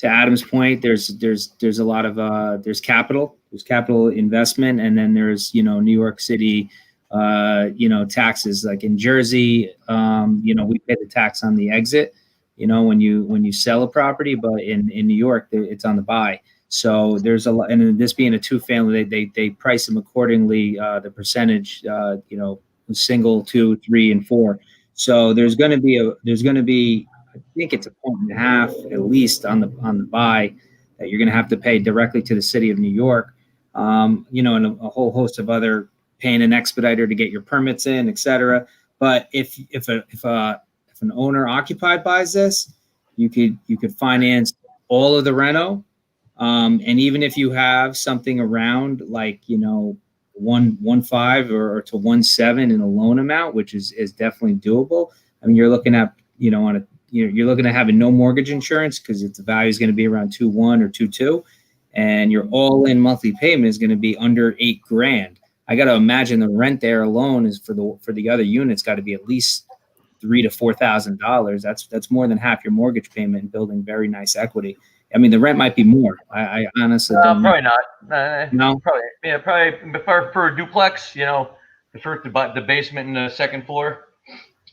Adam's point, there's a lot of there's capital There's capital investment, and then there's, New York City, taxes. Like in Jersey, we pay the tax on the exit, when you sell a property, but in New York, it's on the buy. So there's a lot, and this being a two-family, they price them accordingly, the percentage, single, 2, 3, and 4. So there's going to be, I think it's 1.5 at least on the buy that you're going to have to pay directly to the city of New York, and a whole host of other, paying an expediter to get your permits in, etc. But if an owner occupied buys this, you could finance all of the reno, and even if you have something around like 1.5 or to 1.7 in a loan amount, which is definitely doable. I mean, you're looking at you're looking at having no mortgage insurance because the value is going to be around 2.1 or 2.2, and your all-in monthly payment is going to be under $8,000. I got to imagine the rent there alone is for the other units got to be at least $3,000 to $4,000. That's more than half your mortgage payment and building very nice equity. I mean, the rent might be more. I honestly don't know. Probably not. No? Probably for a duplex, the basement and the second floor,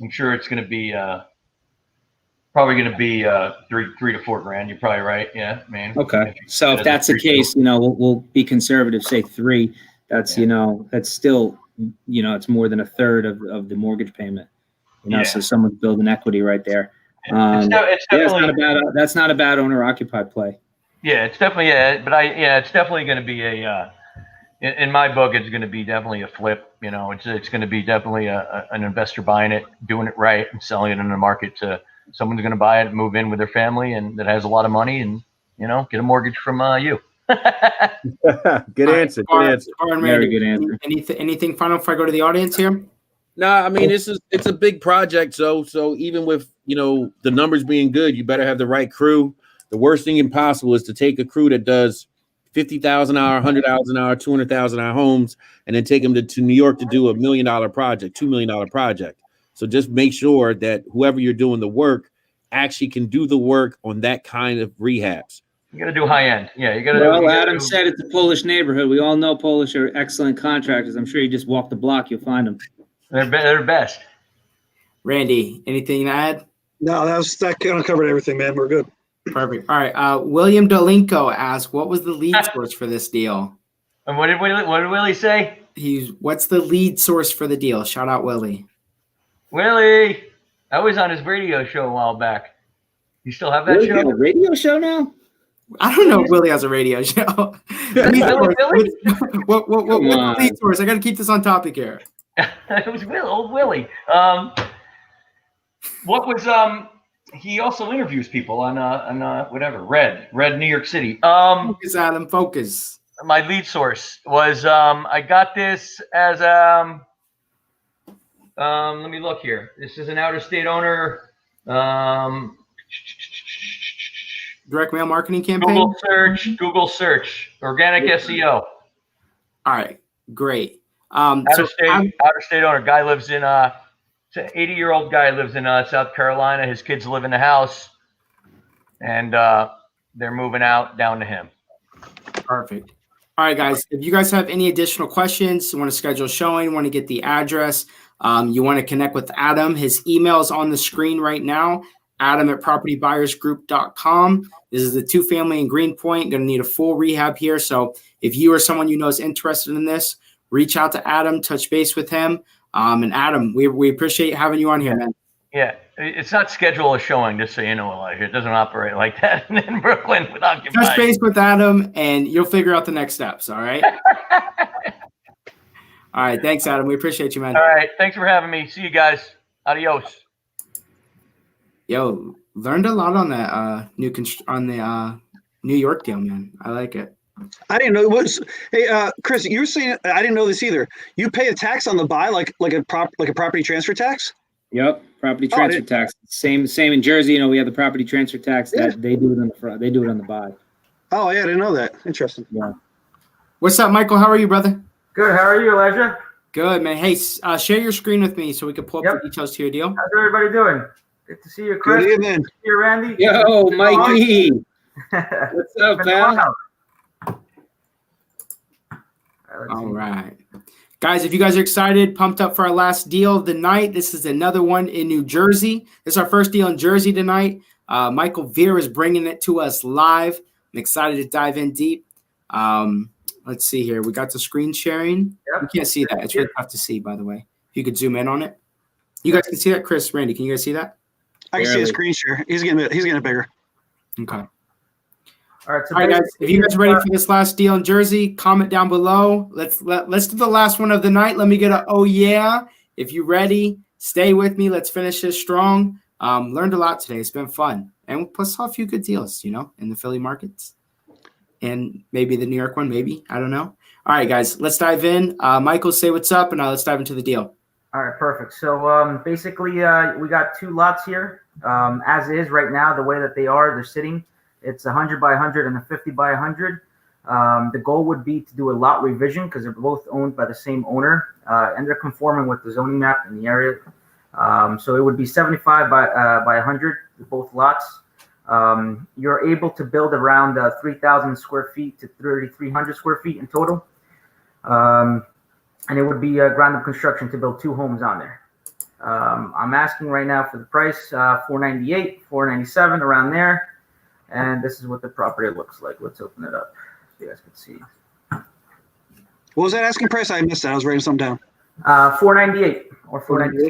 I'm sure it's going to be probably going to be $3,000 to $4,000. You're probably right. Yeah, man. Okay. So if that's the case, we'll be conservative, say 3. That's, that's still, it's more than a third of the mortgage payment. So someone's building equity right there. It's definitely that's not a bad owner occupied play. Yeah, it's definitely it's definitely going to be in my book, it's going to be definitely a flip. It's going to be definitely an investor buying it, doing it right, and selling it in the market to someone who's going to buy it, move in with their family, and that has a lot of money, and get a mortgage from you. Good answer. Good answer. Very good answer. Anything final before I go to the audience here? No, I mean it's a big project. So even with the numbers being good, you better have the right crew. The worst thing impossible is to take a crew that does 50,000 hour, 100,000 hour, 200,000 hour homes, and then take them to New York to do $1 million project, $2 million project. So just make sure that whoever you're doing the work actually can do the work on that kind of rehabs. You got to do high end. Yeah, you got to. Well, Adam said it's a Polish neighborhood. We all know Polish are excellent contractors. I'm sure you just walk the block, you'll find them. They're best. Randy, anything to add? No, that kind of covered everything, man. We're good. Perfect. All right. William Dolinko asked, "What was the lead source for this deal?" And what did Willie say? What's the lead source for the deal? Shout out Willie. Willie, I was on his radio show a while back. You still have that show? A radio show now? I don't know if Willie has a radio show. Billy? What's the lead source? I got to keep this on topic here. It was old Willie. What was he also interviews people on whatever Red New York City. Focus, Adam. Focus. My lead source was I got this as let me look here. This is an out of state owner. Direct mail marketing campaign. Google search, organic SEO. All right, great. Out of state owner. Guy lives in it's an 80-year-old guy lives in South Carolina. His kids live in the house, and they're moving out down to him. Perfect. All right, guys. If you guys have any additional questions, you want to schedule a showing, want to get the address, you want to connect with Adam, his email is on the screen right now. Adam@propertybuyersgroup.com. This is the 2-family in Greenpoint. Going to need a full rehab here. So if you or someone you know is interested in this, reach out to Adam, touch base with him. And Adam, we appreciate having you on here, man. Yeah, it's not schedule a showing, just so you know, Elijah. It doesn't operate like that in Brooklyn with Occupy. Touch base with Adam, and you'll figure out the next steps, all right? All right, thanks, Adam. We appreciate you, man. All right, thanks for having me. See you guys. Adios. Yo, learned a lot on that New York deal, man. I like it. I didn't know it was. Hey, Chris, you were saying I didn't know this either. You pay a tax on the buy, like a property transfer tax. Yep, property transfer tax. Same in Jersey. We have the property transfer tax. That they do it on the front. They do it on the buy. Oh yeah, I didn't know that. Interesting. Yeah. What's up, Michael? How are you, brother? Good. How are you, Elijah? Good, man. Hey, share your screen with me so we can pull up the details to your deal. How's everybody doing? Good to see you, Chris. Good evening. Good to see you, Randy. Yo, Mikey. What's up, pal? let's All see. right. Guys, if you guys are excited, pumped up for our last deal of the night, this is another one in New Jersey. This is our first deal in Jersey tonight. Michael Veer is bringing it to us live. I'm excited to dive in deep. Let's see here. We got the screen sharing. Yep. You can't see that. It's really tough to see, by the way. If you could zoom in on it. You guys can see that? Chris, Randy, can you guys see that? I can see Barely. a screen share. He's getting it bigger. Okay. All right, so All right, guys. If you guys are ready for this last deal in Jersey, comment down below. Let's do the last one of the night. Let me get a oh yeah. If you're ready, stay with me. Let's finish this strong. Learned a lot today. It's been fun, and plus saw a few good deals, in the Philly markets, and maybe the New York one. Maybe, I don't know. All right, guys. Let's dive in. Michael, say what's up, and let's dive into the deal. All right, perfect. So basically, we got 2 lots here. As is right now, the way that they're sitting, it's 100 by 100 and a 50 by 100. The goal would be to do a lot revision because they're both owned by the same owner, and they're conforming with the zoning map in the area. So it would be 75 by 100, both lots. You're able to build around 3,000 square feet to 3,300 square feet in total. And it would be ground up construction to build 2 homes on there. I'm asking right now for the price, $498, $497, around there. And this is what the property looks like. Let's open it up so you guys can see. What was that asking price? I missed that. I was writing something down. $498 or $497.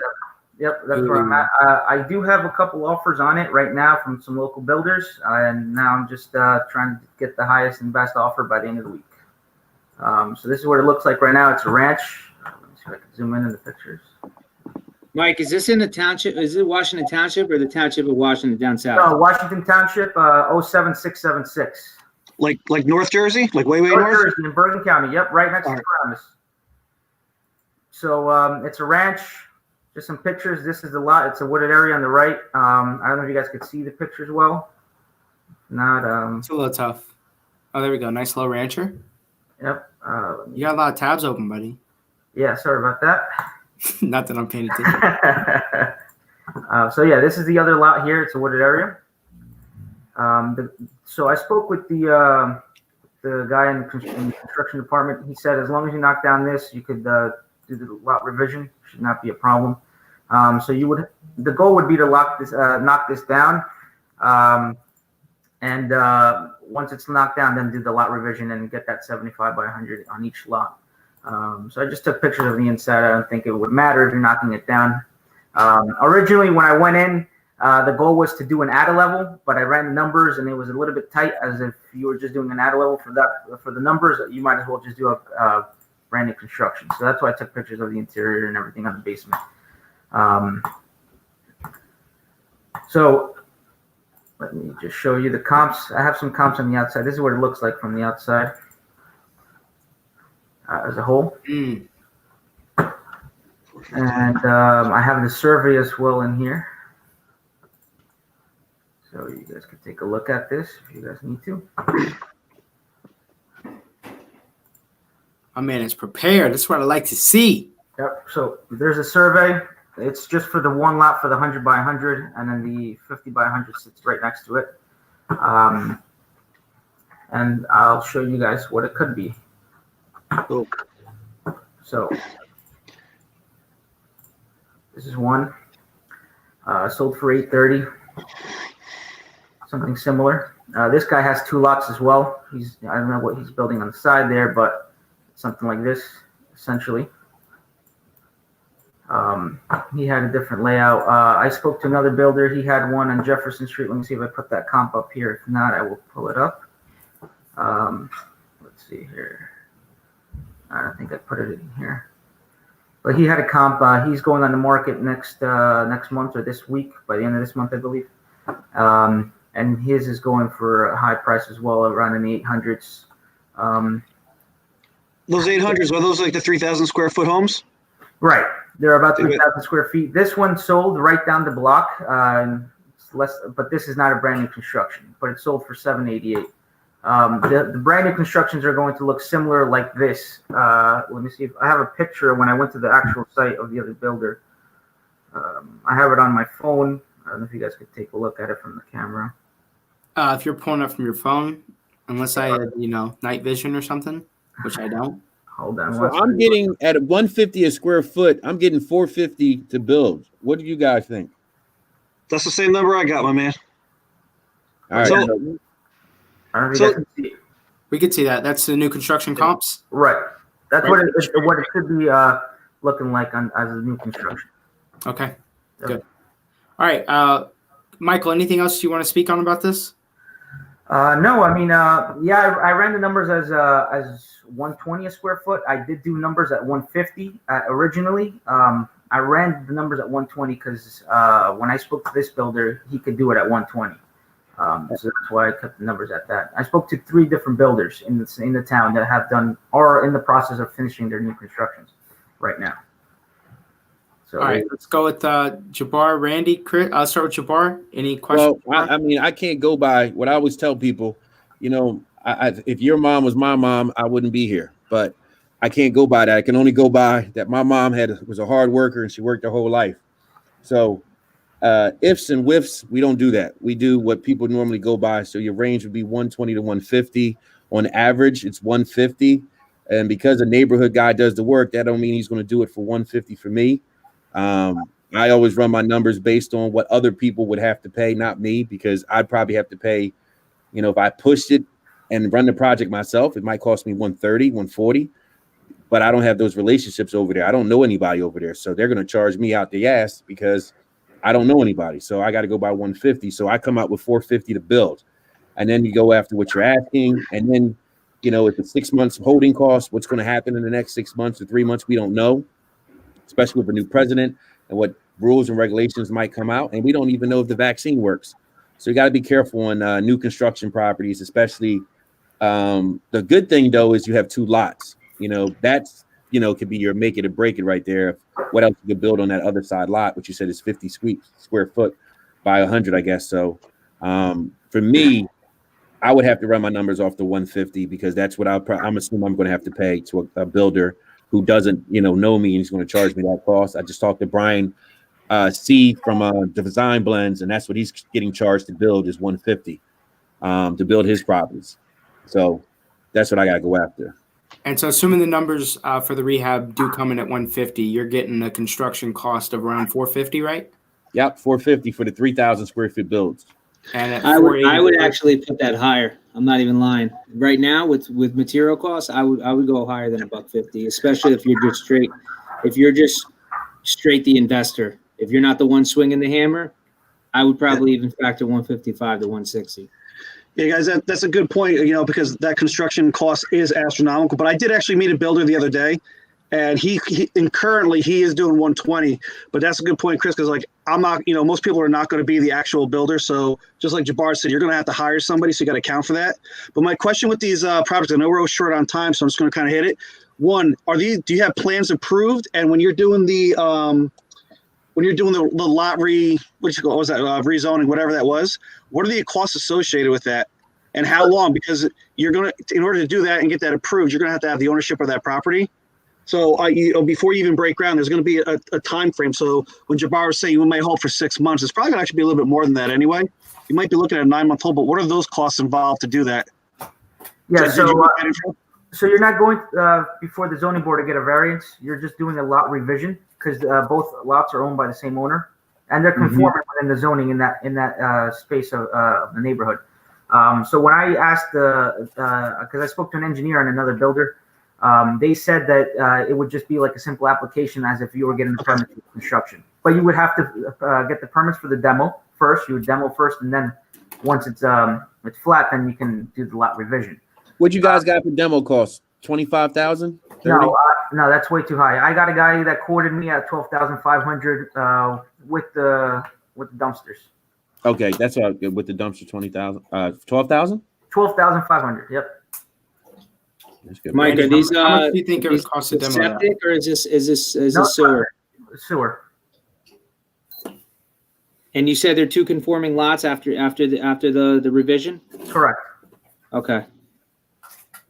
Yep, that's where I'm at. I do have a couple offers on it right now from some local builders, and now I'm just trying to get the highest and best offer by the end of the week. So this is what it looks like right now. It's a ranch. Let me see if I can zoom in the pictures. Mike, is this in the township? Is it Washington Township or the township of Washington down south? No, Washington Township, 07676. Like North Jersey? Like way North north? Jersey in Bergen County. Yep, right next to Paramus. So it's a ranch. Just some pictures. This is the lot. It's a wooded area on the right. I don't know if you guys could see the pictures well. Not. It's a little tough. Oh, there we go. Nice low rancher. Yep. You got a lot of tabs open, buddy. Yeah, sorry about that. Not that I'm paying attention. So yeah, this is the other lot here. It's a wooded area. So I spoke with the guy in the construction department. He said as long as you knock down this, you could do the lot revision. Should not be a problem. So the goal would be to knock this down, and once it's knocked down, then do the lot revision and get that 75 by 100 on each lot. So I just took pictures of the inside. I don't think it would matter if you're knocking it down. Originally, when I went in, the goal was to do an add level, but I ran the numbers and it was a little bit tight. As if you were just doing an add level for the numbers, you might as well just do a brand new construction. So that's why I took pictures of the interior and everything on the basement. So let me just show you the comps. I have some comps on the outside. This is what it looks like from the outside as a whole. Mm. And I have the survey as well in here. So you guys can take a look at this if you guys need to. My man is prepared. That's what I like to see. Yep. So there's a survey. It's just for the one lot for the 100 by 100, and then the 50 by 100 sits right next to it. And I'll show you guys what it could be. Cool. So this is one sold for $830. Something similar. This guy has 2 lots as well. I don't know what he's building on the side there, but something like this, essentially. He had a different layout. I spoke to another builder. He had one on Jefferson Street. Let me see if I put that comp up here. If not, I will pull it up. Let's see here. I don't think I put it in here. But he had a comp. He's going on the market next month or this week, by the end of this month, I believe. And his is going for a high price as well, around in the 800s. Those 800s, are those like the 3,000 square foot homes? Right. They're about 3,000 square feet. This one sold right down the block. It's less, but this is not a brand new construction, but it sold for $788. The brand new constructions are going to look similar like this. Let me see if I have a picture when I went to the actual site of the other builder. I have it on my phone. I don't know if you guys could take a look at it from the camera. If you're pulling up from your phone, unless I had, night vision or something, which I don't. Hold on. So one I'm second. getting at 150 a square foot. I'm getting 450 to build. What do you guys think? That's the same number I got, my man. All right. So- I don't think So- I can see it. We could see that. That's the new construction comps. Right. That's Right. what it should be looking like as a new construction. Okay, Yep. good. All right, Michael, anything else you want to speak on about this? No, I mean, yeah, I ran the numbers as 120 a square foot. I did do numbers at 150 originally. I ran the numbers at 120 because when I spoke to this builder, he could do it at 120. So that's why I kept the numbers at that. I spoke to 3 different builders in the town that have done or are in the process of finishing their new constructions right now. So All right, let's go with Jabbar, Randy, Chris. I'll start with Jabbar. Any questions? Well, I mean, I can't go by what I always tell people. You know, if your mom was my mom, I wouldn't be here. But I can't go by that. I can only go by that my mom was a hard worker and she worked her whole life. So ifs and whiffs, we don't do that. We do what people normally go by. So your range would be 120 to 150. On average, it's 150. And because a neighborhood guy does the work, that don't mean he's going to do it for 150 for me. I always run my numbers based on what other people would have to pay, not me, because I'd probably have to pay, you know, if I pushed it and run the project myself, it might cost me 130, 140, but I don't have those relationships over there. I don't know anybody over there. So they're going to charge me out the ass because I don't know anybody. So I got to go by 150. So I come out with 450 to build. And then you go after what you're asking. And then, you know, if it's 6 months holding costs, what's going to happen in the next 6 months or 3 months, we don't know, especially with a new president and what rules and regulations might come out. And we don't even know if the vaccine works. So you got to be careful on new construction properties, especially. The good thing, though, is you have 2 lots. You know, that's, you know, could be your make it or break it right there. What else you could build on that other side lot, which you said is 50 square foot by 100, I guess. So for me, I would have to run my numbers off the 150 because that's what I'm assuming I'm going to have to pay to a builder who doesn't, you know me and he's going to charge me that cost. I just talked to Brian C from Design Blends, and that's what he's getting charged to build is 150 to build his properties. So that's what I got to go after. And so assuming the numbers for the rehab do come in at 150, you're getting a construction cost of around 450, right? Yep, 450 for the 3,000 square foot builds. And at I 480 would actually put that higher. I'm not even lying. Right now, with material costs, I would go higher than $150, especially if you're just straight the investor. If you're not the one swinging the hammer, I would probably even factor 155 to 160. Yeah, guys, that's a good point, you know, because that construction cost is astronomical. But I did actually meet a builder the other day, and he currently he is doing 120. But that's a good point, Chris, because like I'm not, you know, most people are not going to be the actual builder. So just like Jabbar said, you're going to have to hire somebody, so you got to account for that. But my question with these projects, I know we're short on time, so I'm just going to kind of hit it. One, do you have plans approved? And when you're doing the lot rezoning, whatever that was, what are the costs associated with that, and how long? Because you're gonna, in order to do that and get that approved, you're gonna have the ownership of that property. So before you even break ground, there's gonna be a time frame. So when Jabbar was saying you may hold for 6 months, it's probably gonna actually be a little bit more than that anyway. You might be looking at a 9-month hold, but what are those costs involved to do that? Yeah, so you're not going before the zoning board to get a variance. You're just doing a lot revision because both lots are owned by the same owner, and they're conforming within the zoning in that space of the neighborhood. So when I asked, because I spoke to an engineer and another builder, they said that it would just be like a simple application as if you were getting the permit for construction. But you would have to get the permits for the demo first. You would demo first, and then once it's flat, then you can do the lot revision. What you guys got for demo costs? 25,000? No, that's way too high. I got a guy that quoted me at 12,500 with the dumpsters. Okay, that's all good with the dumpster. 20,000, 12,000. 12,500. Yep. That's good. Mike, are these how much do you think it would cost to demo that? septic or is this sewer? Sewer. And you said they're 2 conforming lots after the revision? Correct. Okay.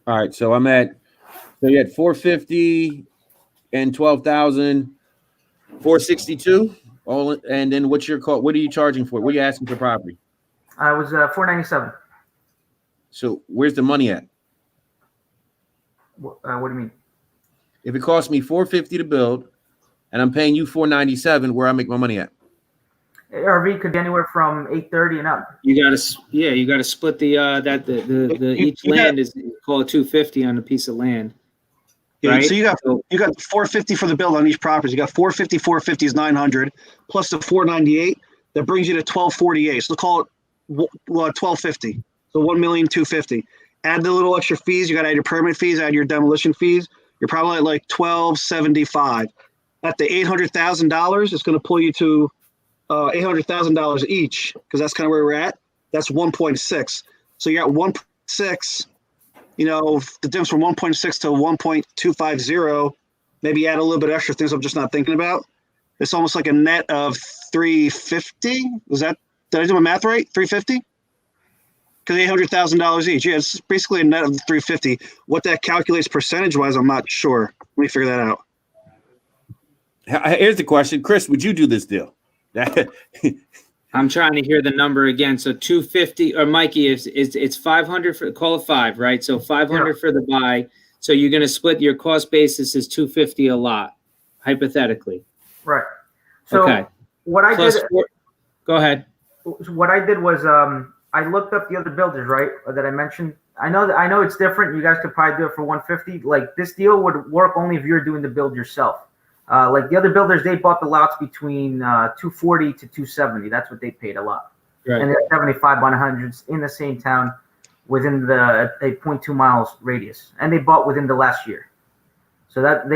All right, so you had 450 and 12,000, 462. All, and then what are you charging for? What are you asking for property? I was 497. So where's the money at? What do you mean? If it costs me $450 to build, and I'm paying you $497, where I make my money at? ARV could be anywhere from 830 and up. You gotta split the each land is call it 250 on a piece of land. Yeah, Right? so you got 450 for the build on each property. You got 450 is 900 plus the 498. That brings you to 1248. So call it 1250. So 1,250,000. Add the little extra fees. You got to add your permit fees, add your demolition fees. You're probably at like 1275. At the $800,000, it's going to pull you to $800,000 each, because that's kind of where we're at. That's 1.6. So you're at 1.6. You know, the difference from 1.6 to 1.250, maybe add a little bit extra things I'm just not thinking about. It's almost like a net of 350. Did I do my math right? 350? Because $800,000 each. Yeah, it's basically a net of 350. What that calculates percentage-wise, I'm not sure. Let me figure that out. Here's the question, Chris. Would you do this deal? I'm trying to hear the number again. So 250, or Mikey, it's 500 for, call it 5, right? So 500 for the buy. So you're going to split your cost basis is 250 a lot, hypothetically. Right. So okay. What I did. Go ahead. What I did was I looked up the other builders, right, that I mentioned. I know it's different. You guys could probably do it for 150. Like, this deal would work only if you're doing the build yourself. Like the other builders, they bought the lots between 240 to 270. That's what they paid a lot. Right. And they're 75 by 100s in the same town within a 0.2 miles radius. And they bought within the last year. So that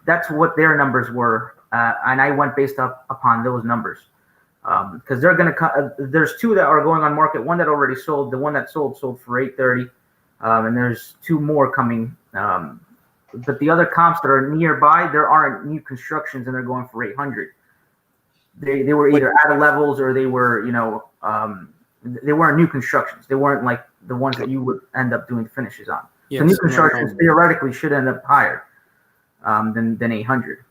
that's what their numbers were. And I went based upon those numbers. Because they're going to there's two that are going on market. One that already sold. The one that sold for 830. And there's two more coming. But the other comps that are nearby, there aren't new constructions, and they're going for 800. They were either out of levels, or they were, they weren't new constructions. They weren't like the ones that you would end up doing the finishes on. Yeah, so new constructions theoretically should end up higher than 800.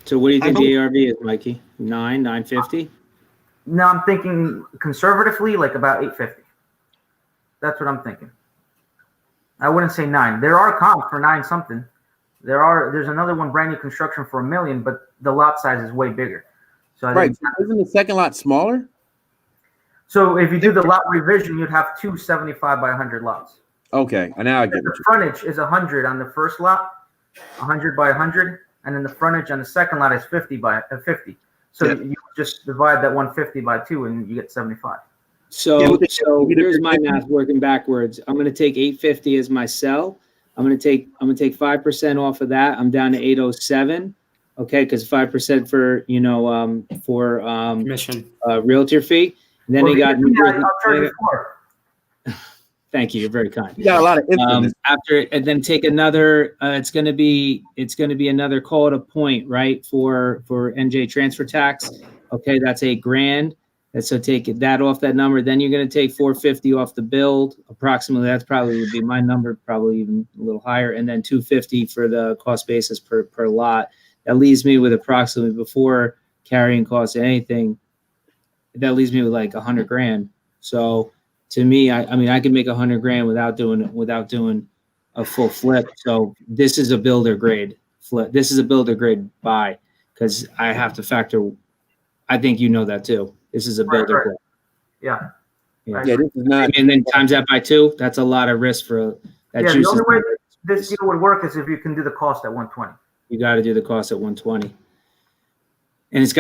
So what do you think the ARV is, Mikey? 950? No, I'm thinking conservatively like about 850. That's what I'm thinking. I wouldn't say 9. There are comps for 9 something. There's another one, brand new construction for $1 million, but the lot size is way bigger. So isn't the second lot smaller? So if you do the lot revision, you'd have 2 75 by 100 lots. Okay, and now I get the frontage is 100 on the first lot, 100 by 100, and then the frontage on the second lot is 50 by 50. So you just divide that 150 by 2, and you get 75. So here's my math working backwards. I'm going to take 850 as my sell. I'm going to take 5% off of that. I'm down to 807. Okay, because 5% for commission, realtor fee. And then they got. I'll charge you for. Thank you. You're very kind. You got a lot of influence. And then take another. It's going to be another call to point, right, for NJ transfer tax. Okay, that's $8,000. So take that off that number. Then you're going to take 450 off the build. Approximately, that's probably would be my number, probably even a little higher. And then 250 for the cost basis per lot. That leaves me with approximately, before carrying costs and anything, that leaves me with like $100,000. So to me, I can make $100,000 without doing a full flip. So this is a builder grade flip. This is a builder grade buy, because I have to factor. I think you know that too. This is a builder grade. Yeah. Yeah, this is not. And then times that by 2. That's a lot of risk for that. Yeah, the only way this deal would work is if you can do the cost at 120. You got to do the cost at 120. And you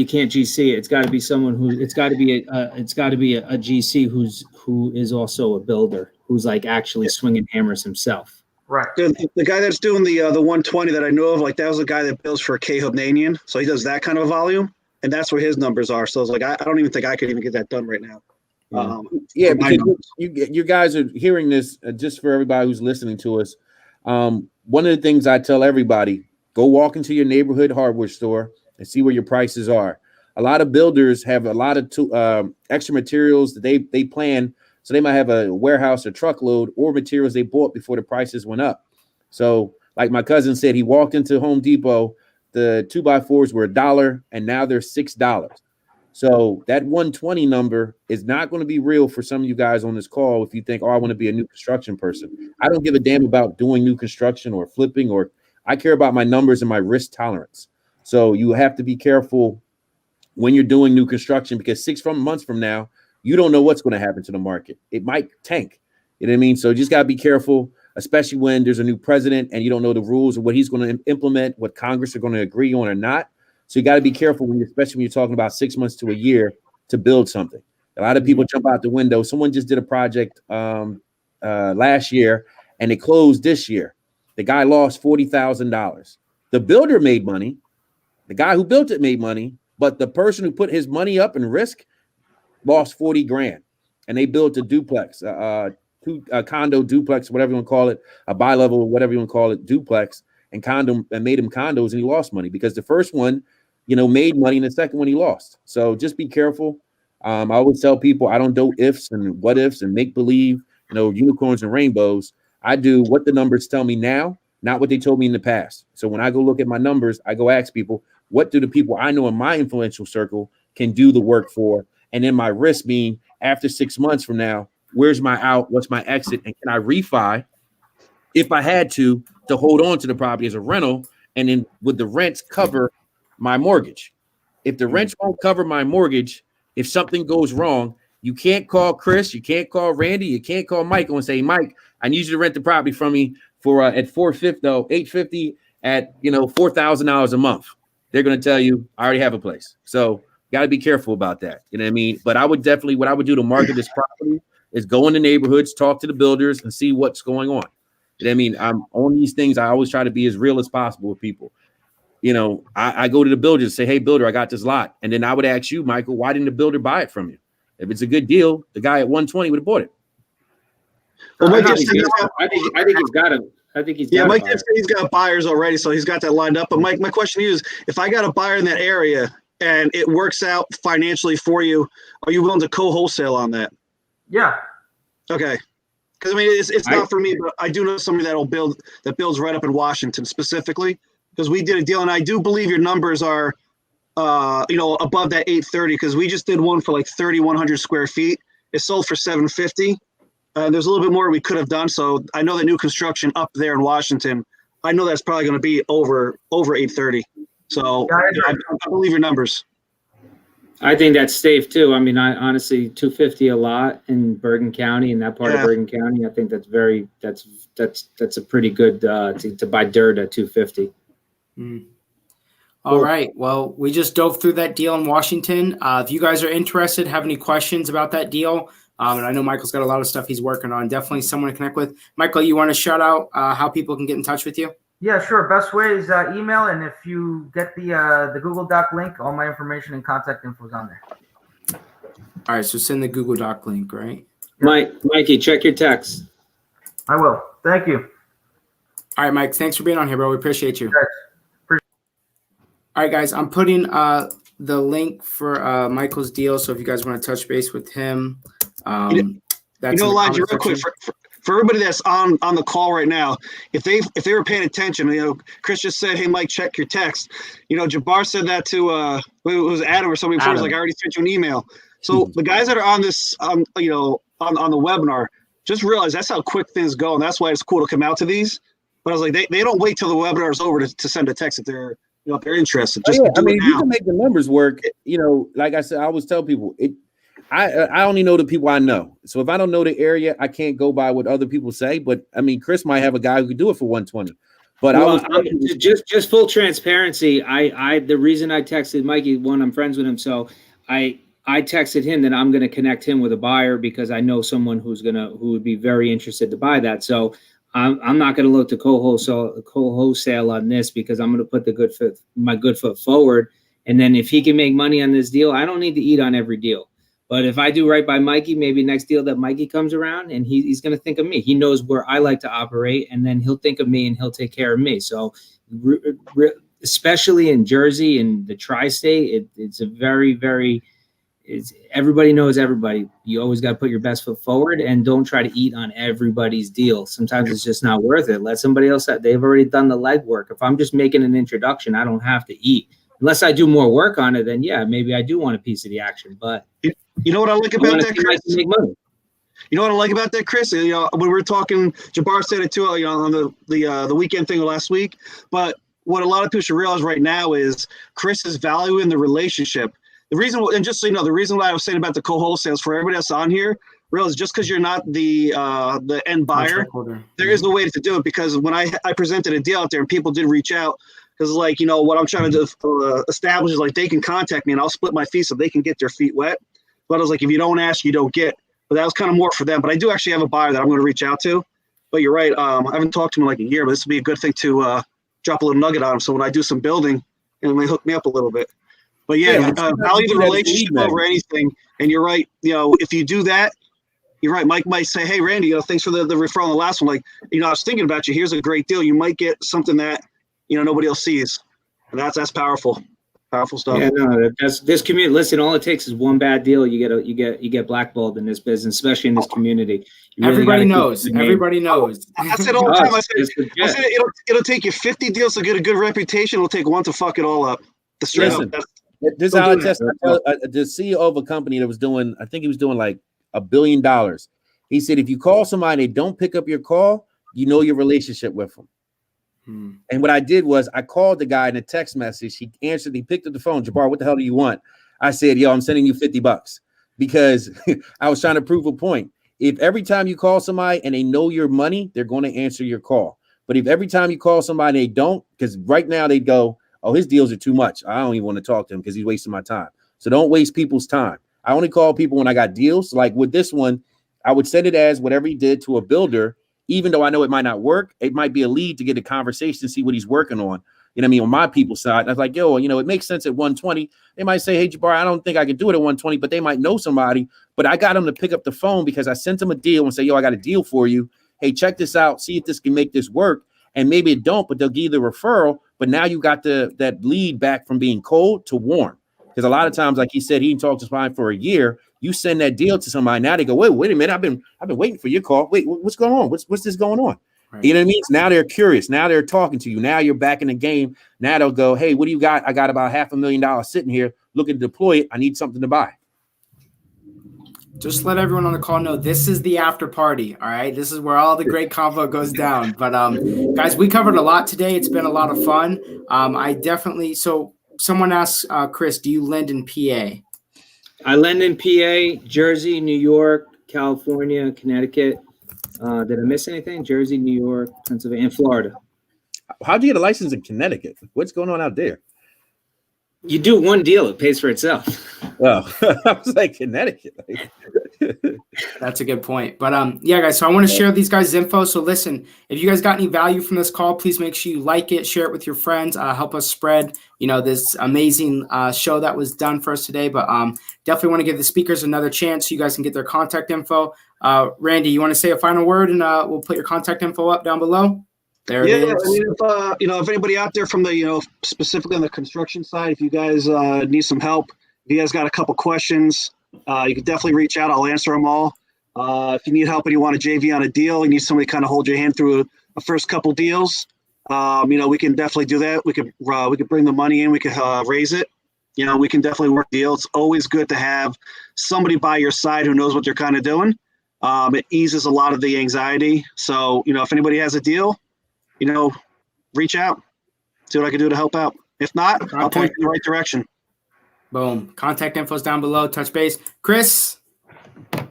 can't GC it. It's got to be someone it's got to be a GC who is also a builder, who's like actually swinging hammers himself. Right. The guy that's doing the 120 that I know of, like that was the guy that builds for K Hubnanian. So he does that kind of volume, and that's where his numbers are. So it's like I don't even think I could even get that done right now. Because you guys are hearing this, just for everybody who's listening to us. One of the things I tell everybody: go walk into your neighborhood hardware store and see where your prices are. A lot of builders have a lot of extra materials that they plan. So they might have a warehouse or truckload or materials they bought before the prices went up. So like my cousin said, he walked into Home Depot, the 2x4s were $1 and now they're $6. So that 120 number is not going to be real for some of you guys on this call. If you think, I want to be a new construction person. I don't give a damn about doing new construction or flipping or I care about my numbers and my risk tolerance. So you have to be careful when you're doing new construction, because 6 months from now, you don't know what's going to happen to the market. It might tank. You know what I mean? So you just got to be careful, especially when there's a new president and you don't know the rules of what he's going to implement, what Congress are going to agree on or not. So you got to be careful especially when you're talking about 6 months to a year to build something. A lot of people jump out the window. Someone just did a project last year and it closed this year. The guy lost $40,000. The builder made money. The guy who built it made money, but the person who put his money up in risk lost 40 grand. And they built a duplex, condo duplex, whatever you want to call it, a bi-level, whatever you want to call it, duplex, and made him condos, and he lost money because the first one, made money, and the second one he lost. So just be careful. I always tell people I don't do ifs and what ifs and make believe, unicorns and rainbows. I do what the numbers tell me now, not what they told me in the past. So when I go look at my numbers, I go ask people, what do the people I know in my influential circle can do the work for? And then my risk being after 6 months from now, where's my out? What's my exit? And can I refi if I had to hold on to the property as a rental? And then would the rents cover my mortgage? If the rents won't cover my mortgage, if something goes wrong, you can't call Chris, you can't call Randy, you can't call Michael and say, Mike, I need you to rent the property from me for at $850 at $4,000 a month. They're going to tell you, I already have a place. So got to be careful about that. You know what I mean? But I would definitely, what I would do to market this property is go in the neighborhoods, talk to the builders and see what's going on. You know what I mean? I'm on these things. I always try to be as real as possible with people. I go to the builder and say, hey, builder, I got this lot. And then I would ask you, Michael, why didn't the builder buy it from you? If it's a good deal, the guy at 120 would have bought it. Well, I think he's got it. I think he's got Mike did say he's got buyers already, so he's got that lined up. But Mike, my question to you is, if I got a buyer in that area and it works out financially for you, are you willing to co-wholesale on that? Yeah. Okay. Because it's not for me, but I do know somebody that builds right up in Washington specifically, because we did a deal, and I do believe your numbers are, above that 830, because we just did one for like 3,100 square feet. It sold for 750. There's a little bit more we could have done. So I know the new construction up there in Washington, I know that's probably going to be over 830. So I believe your numbers. I think that's safe too. I mean, I honestly, 250 a lot in Bergen County, in that part of Bergen County. I think that's a pretty good to buy dirt at 250. All right. Well, we just dove through that deal in Washington. If you guys are interested, have any questions about that deal, and I know Michael's got a lot of stuff he's working on, definitely someone to connect with. Michael, you want to shout out how people can get in touch with you? Yeah, sure. Best way is email, and if you get the Google Doc link, all my information and contact info is on there. All right, so send the Google Doc link, right? Mikey, check your text. I will. Thank you. All right, Mike, thanks for being on here, bro. We appreciate you. All right, guys, I'm putting the link for Michael's deal, so if you guys want to touch base with him, that's Elijah, real quick, for everybody that's on the call right now, if they were paying attention, Chris just said, hey, Mike, check your text. Jabbar said that to it was Adam or somebody before. He's like, I already sent you an email. So the guys that are on this on the webinar, just realize that's how quick things go, and that's why it's cool to come out to these. But I was like, they don't wait till the webinar is over to send a text if they're if they're interested. Just you can make the numbers work. Like I said, I always tell people I only know the people I know. So if I don't know the area, I can't go by what other people say. But Chris might have a guy who could do it for 120. But just full transparency. The reason I texted Mikey, one, I'm friends with him, so I texted him that I'm going to connect him with a buyer because I know someone who would be very interested to buy that. So I'm not going to look to co-wholesale on this because I'm going to put my good foot forward. And then if he can make money on this deal, I don't need to eat on every deal. But if I do right by Mikey, maybe next deal that Mikey comes around and he's going to think of me. He knows where I like to operate, and then he'll think of me and he'll take care of me. So especially in Jersey and the tri-state, it's a very, very everybody knows everybody. You always got to put your best foot forward and don't try to eat on everybody's deal. Sometimes it's just not worth it. Let somebody else they've already done the legwork. If I'm just making an introduction, I don't have to eat. Unless I do more work on it, then yeah, maybe I do want a piece of the action. But you know what I like about that, Chris? You know what I like about that, Chris? You know, when we were talking, Jabbar said it too, you know, on the weekend thing last week. But what a lot of people should realize right now is Chris is valuing the relationship. The reason, and just so you know, the reason why I was saying about the co-wholesales for everybody that's on here, realize just because you're not the end buyer, there is no way to do it. Because when I presented a deal out there and people did reach out, because like, you know, what I'm trying to establish is like they can contact me and I'll split my fee so they can get their feet wet. But I was like, if you don't ask, you don't get. But that was kind of more for them. But I do actually have a buyer that I'm going to reach out to. But you're right. I haven't talked to him in like a year, but this would be a good thing to drop a little nugget on him. So when I do some building, it may hook me up a little bit. But yeah, value the relationship over anything. And you're right. You know, if you do that, you're right. Mike might say, hey, Randy, you know, thanks for the referral on the last one. Like, you know, I was thinking about you. Here's a great deal. You might get something that, you know, nobody else sees. And that's powerful. Powerful stuff. Yeah, no, that's this community. Listen, all it takes is one bad deal. You get blackballed in this business, especially in this community. Everybody knows. Everybody knows. I said all the time. I said it'll take you 50 deals to get a good reputation. It'll take one to fuck it all up. Listen, this is how I test. The CEO of a company that was doing, I think he was doing like $1 billion. He said, if you call somebody, they don't pick up your call, you know your relationship with them. And what I did was I called the guy in a text message. He answered. He picked up the phone. Jabbar, what the hell do you want? I said, yo, I'm sending you $50 because I was trying to prove a point. If every time you call somebody and they know your money, they're going to answer your call. But if every time you call somebody, they don't, because right now they go, oh, his deals are too much. I don't even want to talk to him because he's wasting my time. So don't waste people's time. I only call people when I got deals. Like with this one, I would send it as whatever he did to a builder. Even though I know it might not work, it might be a lead to get a conversation, see what he's working on. You know what I mean? On my people's side, and I was like, yo, you know, it makes sense at 120. They might say, hey, Jabbar, I don't think I can do it at 120, but they might know somebody. But I got them to pick up the phone because I sent them a deal and say, yo, I got a deal for you. Hey, check this out. See if this can make this work. And maybe it don't, but they'll give you the referral. But now you got that lead back from being cold to warm. Because a lot of times, like he said, he didn't talk to somebody for a year. You send that deal to somebody. Now they go, wait a minute. I've been waiting for your call. Wait, what's going on? What's this going on? Right. You know what I mean? So now they're curious. Now they're talking to you. Now you're back in the game. Now they'll go, hey, what do you got? I got about $500,000 sitting here looking to deploy it. I need something to buy. Just let everyone on the call know this is the after party. All right. This is where all the great convo goes down. But guys, we covered a lot today. It's been a lot of fun. So someone asked Chris, do you lend in PA? I lend in PA, Jersey, New York, California, Connecticut. Did I miss anything? Jersey, New York, Pennsylvania, and Florida. How'd you get a license in Connecticut? What's going on out there? You do one deal, it pays for itself. Well, I was like, Connecticut. That's a good point. But yeah, guys, so I want to share these guys' info. So listen, if you guys got any value from this call, please make sure you like it, share it with your friends, help us spread, you know, this amazing show that was done for us today. But definitely want to give the speakers another chance so you guys can get their contact info. Randy, you want to say a final word and we'll put your contact info up down below? There it is. I mean, if anybody out there from the, specifically on the construction side, if you guys need some help, if you guys got a couple questions, you can definitely reach out. I'll answer them all. If you need help and you want a JV on a deal, you need somebody to kind of hold your hand through a first couple deals. We can definitely do that. We could bring the money in. We could raise it. We can definitely work deals. It's always good to have somebody by your side who knows what they're kind of doing. It eases a lot of the anxiety. So, if anybody has a deal, reach out, see what I can do to help out. If not, I'll point you in the right direction. Boom. Contact info is down below. Touch base. Chris.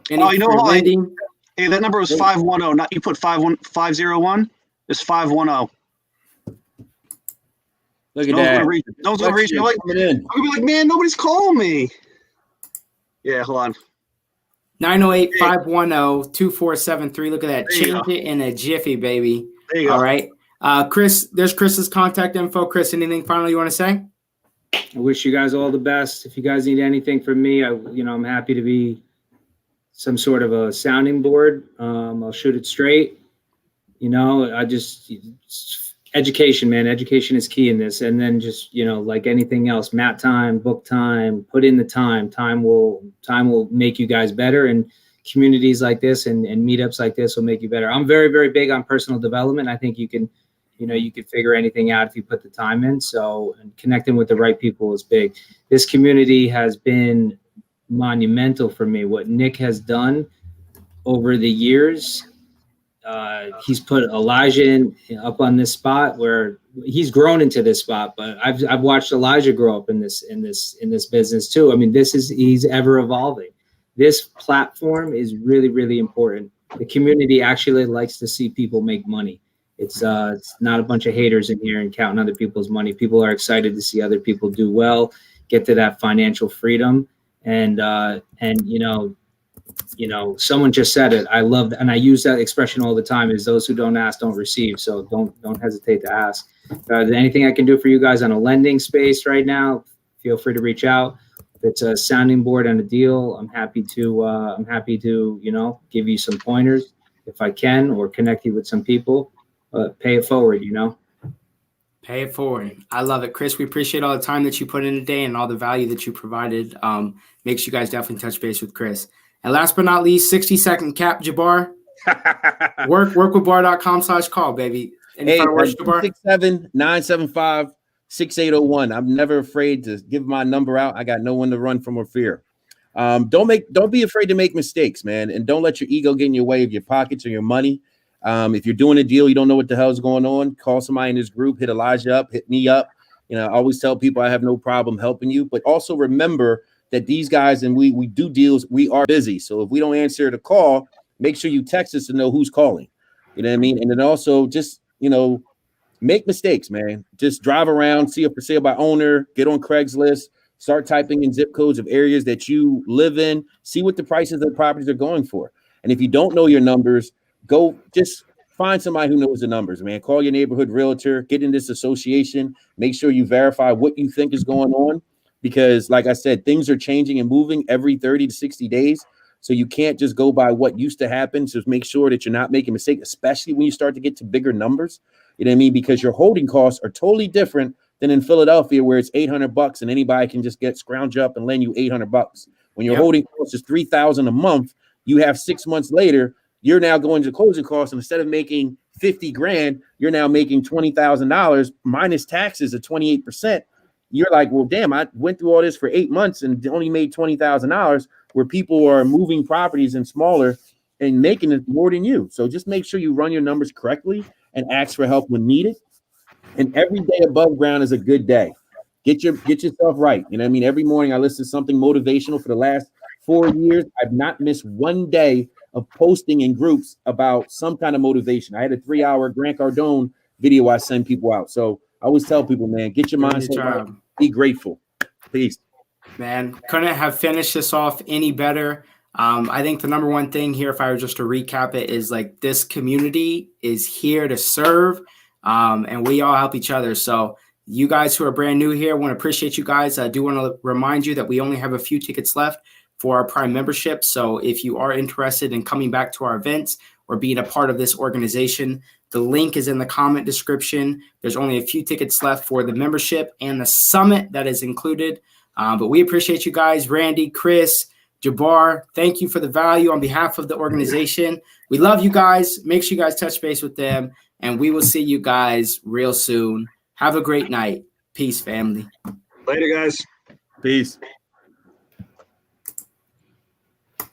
Hey, that number was 510. Not you put 501. It's 510. Look at that. No one's gonna reach me. I'm gonna be like, man, nobody's calling me. Yeah, hold on. 908-510-2473. Look at that. Change it in a jiffy, baby. There you go. All right. Chris, there's Chris's contact info. Chris, anything final you want to say? I wish you guys all the best. If you guys need anything from me, I'm happy to be some sort of a sounding board. I'll shoot it straight. Education, man. Education is key in this. And then just, like anything else, map time, book time, put in the time. Time will make you guys better. And communities like this and meetups like this will make you better. I'm very, very big on personal development. I think you can figure anything out if you put the time in. So connecting with the right people is big. This community has been monumental for me. What Nick has done over the years, he's put Elijah up on this spot where he's grown into this spot. But I've watched Elijah grow up in this business too. I mean, he's ever evolving. This platform is really, really important. The community actually likes to see people make money. It's not a bunch of haters in here and counting other people's money. People are excited to see other people do well, get to that financial freedom, and someone just said it. I love, and I use that expression all the time, is those who don't ask don't receive. So don't hesitate to ask. Is there anything I can do for you guys on a lending space right now? Feel free to reach out. If it's a sounding board and a deal, I'm happy to give you some pointers if I can, or connect you with some people. But pay it forward, Pay it forward. I love it. Chris, we appreciate all the time that you put in today and all the value that you provided. Makes you guys definitely touch base with Chris. And last but not least, 60-second cap, Jabbar. Workwithbar.com/call, baby. Any final words, Jabbar? 67975-6801. I'm never afraid to give my number out. I got no one to run from or fear. Don't be afraid to make mistakes, man. And don't let your ego get in your way of your pockets or your money. If you're doing a deal, you don't know what the hell is going on, call somebody in this group, hit Elijah up, hit me up. I always tell people I have no problem helping you, but also remember that these guys and we do deals, we are busy. So if we don't answer the call, make sure you text us to know who's calling. You know what I mean? And then also just, make mistakes, man. Just drive around, see a for sale by owner, get on Craigslist, start typing in zip codes of areas that you live in, see what the prices of the properties are going for. And if you don't know your numbers, go just find somebody who knows the numbers, man. Call your neighborhood realtor, get in this association, make sure you verify what you think is going on. Because like I said, things are changing and moving every 30 to 60 days. So you can't just go by what used to happen. So make sure that you're not making mistakes, especially when you start to get to bigger numbers. You know what I mean? Because your holding costs are totally different than in Philadelphia, where it's $800 and anybody can just scrounge up and lend you $800. When your holding cost is $3,000 a month, you have 6 months later, you're now going to closing costs, and instead of making 50 grand, you're now making $20,000 minus taxes of 28%. You're like, well, damn, I went through all this for 8 months and only made $20,000, where people are moving properties and smaller and making it more than you. So just make sure you run your numbers correctly and ask for help when needed. And every day above ground is a good day. Get yourself right. You know what I mean? Every morning I listen to something motivational. For the last 4 years, I've not missed one day of posting in groups about some kind of motivation. I had a 3-hour Grant Cardone video I send people out. So I always tell people, man, get your mindset right. Be grateful. Peace. Man, couldn't have finished this off any better. I think the number one thing here, if I were just to recap it, is like this community is here to serve, and we all help each other. So you guys who are brand new here, I want to appreciate you guys. I do want to remind you that we only have a few tickets left for our Prime membership. So if you are interested in coming back to our events or being a part of this organization, the link is in the comment description. There's only a few tickets left for the membership and the summit that is included. But we appreciate you guys, Randy, Chris, Jabbar. Thank you for the value on behalf of the organization. We love you guys. Make sure you guys touch base with them, and we will see you guys real soon. Have a great night. Peace, family. Later, guys. Peace.